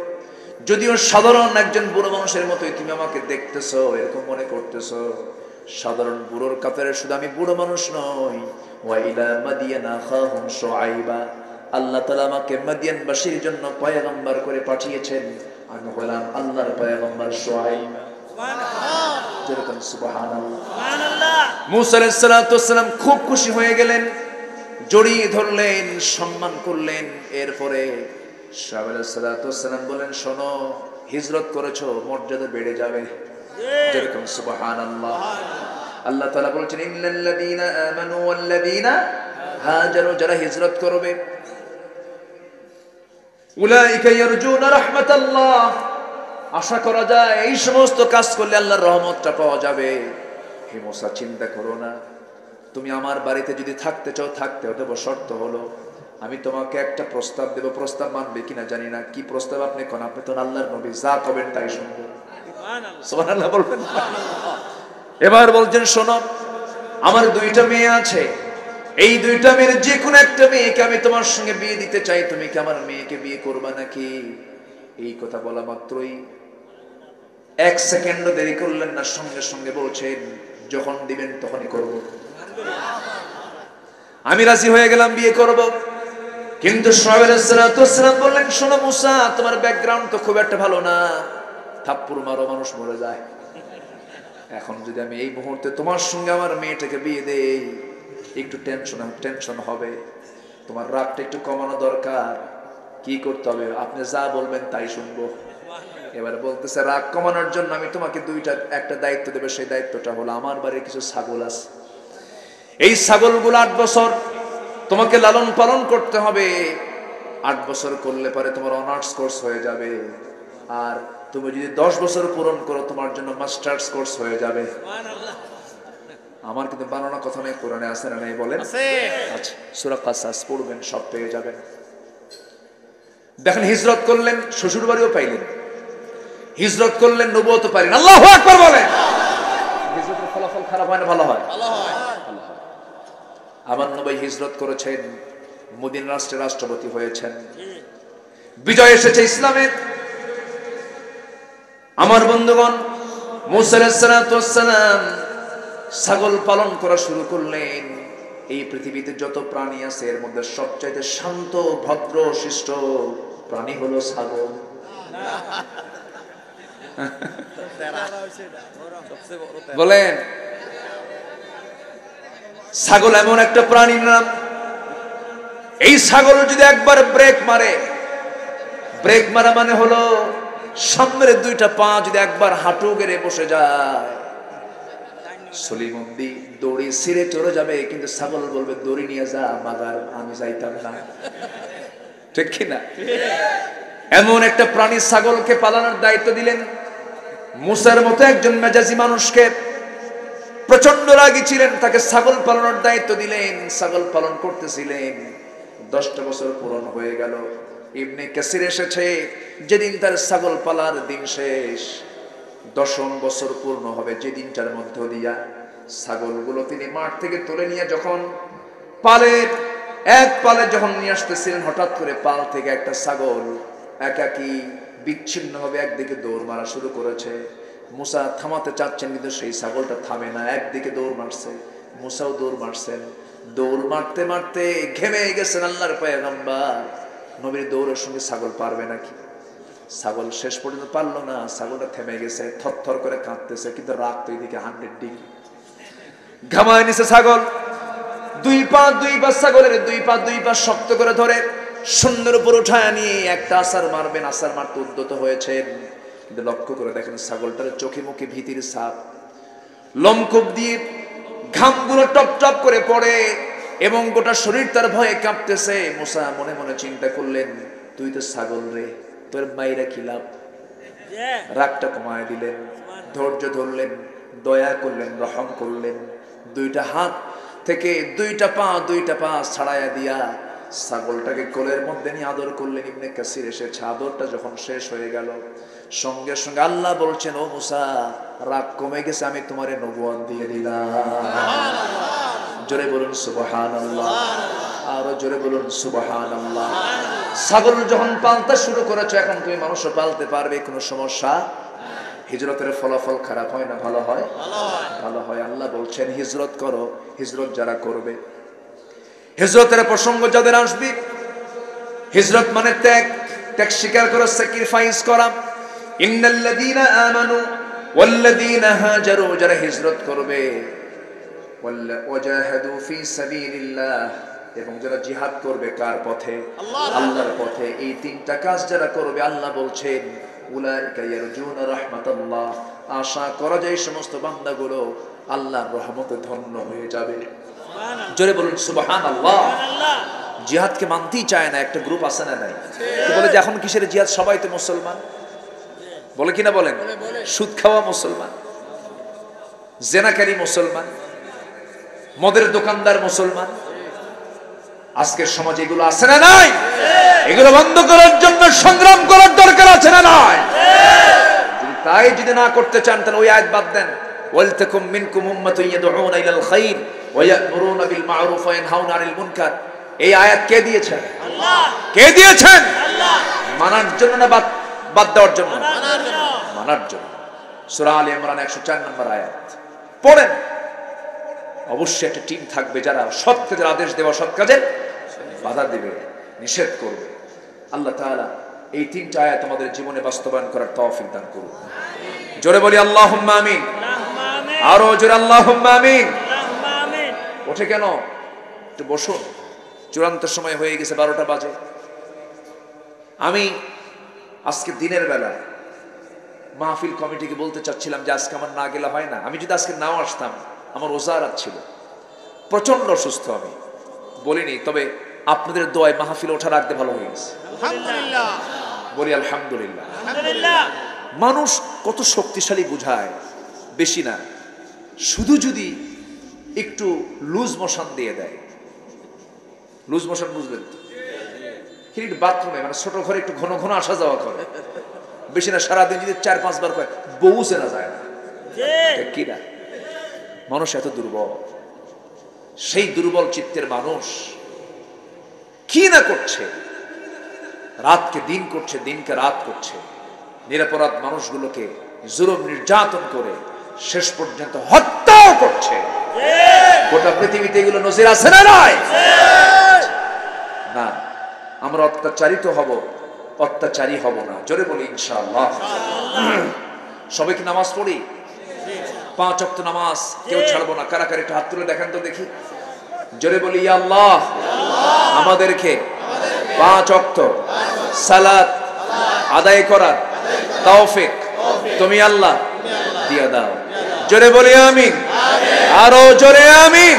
Speaker 1: যদিও সাধারণ একজন বুড়ো মানুষের মতোই তুমি আমাকে দেখতেছো, এরকম মনে করতেছো, সাধারণ বুড়োর কাতারে শুধু আমি বুড়ো মানুষ নই। ওয়া ইলা মাদিয়ানা আখাহুম শুআইবা, আল্লাহ তাআলা আমাকে মাদিয়ানবাসীর জন্য পয়গম্বর করে পাঠিয়েছেন, আমি হলাম আল্লাহর পয়গম্বর শুআইব। সুবহানাল্লাহ, যেরকম সুবহানাল্লাহ, সুবহানাল্লাহ। মূসা আলাইহিস সালাম খুব খুশি হয়ে গেলেন, জড়িয়ে ধরলেন, সম্মান করলেন। এরপরে শুআইব আলাইহিস সালাম বলেন, শোনো, হিজরত করেছো, মর্যাদা বেড়ে যাবে, যেরকম সুবহানাল্লাহ। আল্লাহ তাআলা বলেছেন, ইন্নাল্লাযীনা আমানু ওয়াল্লাযীনা হাজারু, যারা হিজরত করবে, উলাইকা ইয়ারজুনা রাহমাতাল্লাহ, আশা করা যায় এই সমস্ত কাজ করলে আল্লাহর রহমতটা পাওয়া যাবে। হে মূসা, চিন্তা করো না, তুমি আমার বাড়িতে যদি থাকতে চাও থাকতে দেব, শর্ত হলো আমি তোমাকে একটা প্রস্তাব দেব, প্রস্তাব মানবে কিনা জানি না। কি প্রস্তাব আপনি কোন? আপনি তো আল্লাহর নবী, যা কবেন তাই শুনবো। সুবহানাল্লাহ বলবেন। এবার বলছেন, শোনো, আমার দুইটা মেয়ে আছে, এই দুইটা মেয়ের যে কোনো একটা মেয়েকে আমি তোমার সঙ্গে বিয়ে দিতে চাই, তুমি কি আমার মেয়েকে বিয়ে করবা নাকি? এই কথা বলা মাত্রই এক সেকেন্ডও দেরি করলেন না, সঙ্গে সঙ্গে বলছেন, যখন দিবেন তখনই করব, আমি রাজি হয়ে গেলাম, বিয়ে করব। কিন্তু শুআইব আলাইহিস সালাম বললেন, শোনো মূসা, তোমার ব্যাকগ্রাউন্ড তো খুব একটা ভালো না, থাপ্পড় মারো মানুষ মরে যায়, এখন যদি আমি এই মুহূর্তে তোমার সঙ্গে আমার মেয়েটাকে বিয়ে দেই, একটু টেনশন হবে, তোমার রাগটা একটু কমানো দরকার। কি করতে হবে? আপনি যা বলবেন তাই শুনবো। এবার বলতেছে, রাগ কমানোর জন্য আমি তোমাকে একটা দায়িত্ব দেবে, সেই দায়িত্বটা হলো আমার বাড়ির কিছু ছাগল আছে, এই ছাগলগুলো 8 বছর তোমাকে লালন পালন করতে হবে। 8 বছর করলে পরে তোমার অনার্স কোর্স হয়ে যাবে, আর তুমি যদি 10 বছর পূরণ করো তোমার জন্য মাস্টার্স কোর্স হয়ে যাবে। আমার কিন্তু বানানো কথা নেই, কোরআনে আছে না নাই বলেন? আচ্ছা, সূরা কাসাস পড়বেন, সব পেয়ে যাবেন। দেখেন, হিজরত করলেন, শ্বশুর বাড়িও পাইলেন, হিজরত করলেন, নবুয়তও পাইলেন। আল্লাহু আকবার বলেন। হিজরতের ফলাফল খারাপ হয় না ভালো হয়? ভালো হয়। আমার নবী হিজরত করেছেন, মদিনা রাষ্ট্রের রাষ্ট্রপতি হয়েছেন, বিজয় এসেছে ইসলামের। আমার বন্ধুগণ, মূসা আলাইহিস সালাম ছাগল পালন করা শুরু করলেন। এই পৃথিবীতে যত প্রাণী আছে এর মধ্যে সবচাইতে শান্ত, ভদ্র, শিষ্ট প্রাণী হলো ছাগল। বলেন, ছাগল এমন একটা প্রাণীর নাম, এই ছাগল যদি একবার ব্রেক মারে, ব্রেক মারা মানে হলো সামনের দুইটা পা যদি একবার হাঁটু গেড়ে বসে যায়, সলিমুদ্দি দড়ি ছিঁড়ে চলে যাবে, কিন্তু ছাগল বলবে দড়ি নিয়ে যা মাগার, আমি যাইতাম না। ঠিক কিনা? এমন একটা প্রাণী ছাগলকে পালনের দায়িত্ব দিলেন মুসার মতো একজন মেজাজি মানুষকে। প্রচন্ড রাগী ছিলেন, তাকে ছাগল পালনের দায়িত্ব দিলেন। ছাগল পালন করতেছিলেন, 10টা বছর পূরণ হয়ে গেল। ইবনে কাসির এসেছে, যেদিন তার ছাগল পালার দিন শেষ, 10ম বছর পূর্ণ হবে, যে দিনটার মধ্য দিয়া ছাগলগুলো তিনি মাঠ থেকে তুলে নিয়ে যখন এক পালে যখন নিয়ে আসতেছিলেন, হঠাৎ করে পাল থেকে একটা ছাগল একাকী বিচ্ছিন্ন হবে একদিকে দৌড় মারা শুরু করেছে। মুসা থামাতে চাচ্ছেন, কিন্তু সেই ছাগলটা থামে না, একদিকে দৌড় মারছে। মুসাও দৌড় মারছেন, দৌড় মারতে মারতে ঘেমে গেছেন আল্লাহর পয়গম্বর। নবীর দৌড়ের সঙ্গে ছাগল পারবে নাকি? ছাগল শেষ পর্যন্ত পারলো না, ছাগলটা থেমে গেছে, থরথর করে কাঁদতেছে, কিন্তু রাগ তো এদিকে 100 ডিগ্রি। ঘামায় নিছে ছাগল, দুই পা ছাগলের দুই পা শক্ত করে ধরে শূন্যের উপর উঠায় নিয়ে একটা আসার মারবেন, আসার মারতে উদ্যত হয়েছেন। কিন্তু লক্ষ্য করে দেখেন ছাগলটার চোখে মুখে ভীতির ছাপ, লোমকূপ দিয়ে ঘামগুলো টপ টপ করে পড়ে এবং গোটা শরীর তার ভয়ে কাঁপতেছে। মুসা মনে মনে চিন্তা করলেন, তুই তো ছাগল রে, তোর মাইরা কি লাভ? রাগটা কমায় দিলেন, ধৈর্য ধরলেন, দয়া করলেন, রহম করলেন। দুইটা হাত থেকে দুইটা পা ছাড়াইয়া দিয়া ছাগলটাকে কোলের মধ্যে নিয়ে আদর করলেন। ইবনে কাসির এসেছে, আদরটা যখন শেষ হয়ে গেল, সঙ্গে সঙ্গে আল্লাহ বলছেন, ও মুসা, রাগ কমে গেছে, আমি তোমারে নবুয়ত দিয়ে দিলাম। জোরে বলুন সুবহানাল্লাহ, আরো জোরে বলুন সুবহানাল্লাহ। ছাগল যখন পালতে শুরু করেছো, এখন তুমি মানুষও পালতে পারবে, কোনো সমস্যা। হিজরতের ফলাফল খারাপ হয় না ভালো হয়? ভালো হয়। আল্লাহ বলছেন হিজরত করো, হিজরত যারা করবে, হিজরতের প্রসঙ্গ যাদের আসবে, হিজরত মানে ত্যাগ স্বীকার করা, স্যাক্রিফাইস করা। ইন্নাল্লাযীনা আমানু ওয়াল্লাযীনা হাজারু, যারা হিজরত করবে, ওয়াজাহাদু ফি সাবিলিল্লাহ, এবং যারা জিহাদ করবে কার পথে? আল্লাহর পথে। এই তিনটা কাজ যারা করবে, আল্লাহ বলছেন উলাইকা ইয়ারজুনা রাহমাতাল্লাহ, আশা করা যায় সমস্ত বান্দাগুলো আল্লাহর রহমতে ধন্য হয়ে যাবে। জোরে বলুন সুবহানাল্লাহ। জিহাদকে মানতেই চায় না একটা গ্রুপ, আছে না নাই? বলে যে এখন কিসের জিহাদ, সবাই তো মুসলমান, বলে কিনা বলেন? সুদ খাওয়া মুসলমান, জেনাকারী মুসলমান, মদের দোকানদার মুসলমান। আজকের সমাজে এগুলো আছে না নাই? এগুলো বন্ধ করার জন্য সংগ্রাম করার দরকার আছে না নাই? তাই যদি না করতে চান তাহলে ওই আয়াত বাদ দেন, ওয়ালতাকুম মিনকুম উম্মাতুন ইয়াদউনা ইলাল খায়র ওয়া ইয়া'মুরুনা বিল মা'রুফ ওয়া ইয়ানহাউনা আনিল মুনকার। এই আয়াত কে দিয়েছেন? আল্লাহ। কে দিয়েছেন? আল্লাহ। মানার জন্য না বাদ দেওয়ার জন্য? মানার জন্য। সূরা আলে ইমরান 104 নম্বর আয়াত পড়েন। অবশ্যই একটা টিম থাকবে যারা সৎ কাজের আদেশ দেওয়া, সৎ কাজের বাধা দিবে, নিষেধ করবে। আল্লাহ তাআলা এই তিনটা আয়াত আমাদের জীবনে বাস্তবায়ন করার তৌফিক দান করুন। জোরে বলি আল্লাহুম্মা আমিন। আরো জোরে আল্লাহুম্মা আমিন। ওঠে কেন? একটু বসো, চূড়ান্ত সময় হয়ে গেছে, 12টা বাজে। আমি আজকে দিনের বেলা মাহফিল কমিটিকে বলতে চাচ্ছিলাম যে আজকে আমার না গেলে হয় না। আমি যদি আজকে নাও আসতাম, আমার ওজারাত ছিল, প্রচন্ড অসুস্থ, আমি বলিনি, তবে আপনাদের দোয়ায় মাহফিল ওঠা রাখতে ভালো হয়ে গেছে, আলহামদুলিল্লাহ। বলি আলহামদুলিল্লাহ। মানুষ কত শক্তিশালী বুঝায়, বেশি না, শুধু যদি একটু লুজ মোশন দিয়ে দেয়। লুজ মোশন বুঝলেন তো? বাথরুমে মানে ছোট ঘরে একটু ঘন ঘন আসা যাওয়া করে, বেশি না, সারাদিন যদি 4-5 বার করে, বউ চেনা যায় না, কি না? মানুষ এত দুর্বল, সেই দুর্বল চিত্তের মানুষ কি না করছে, রাতকে দিন করছে, দিনকে রাত করছে, নিরপরাধ মানুষগুলোকে জুলুম নির্যাতন করে শেষ পর্যন্ত হত্যাও করছে। গোটা পৃথিবীতে এগুলো নজির আছে না নাই? না, আমরা অত্যাচারিত হব, অত্যাচারী হব না। জোরে বলি ইনশাআল্লাহ। সবাই কি নামাজ পড়ি? 5 ওয়াক্ত নামাজ কেউ ছাড়বো না। কারা কারা একটু হাত তুলে দেখেন তো দেখি। জোরে বলি ইয়া আল্লাহ, আমাদেরকে 5 ওয়াক্ত সালাত আদায় করার তৌফিক তুমি আল্লাহ দিয়া দাও। জোরে বলি আমিন, আরো জোরে আমিন।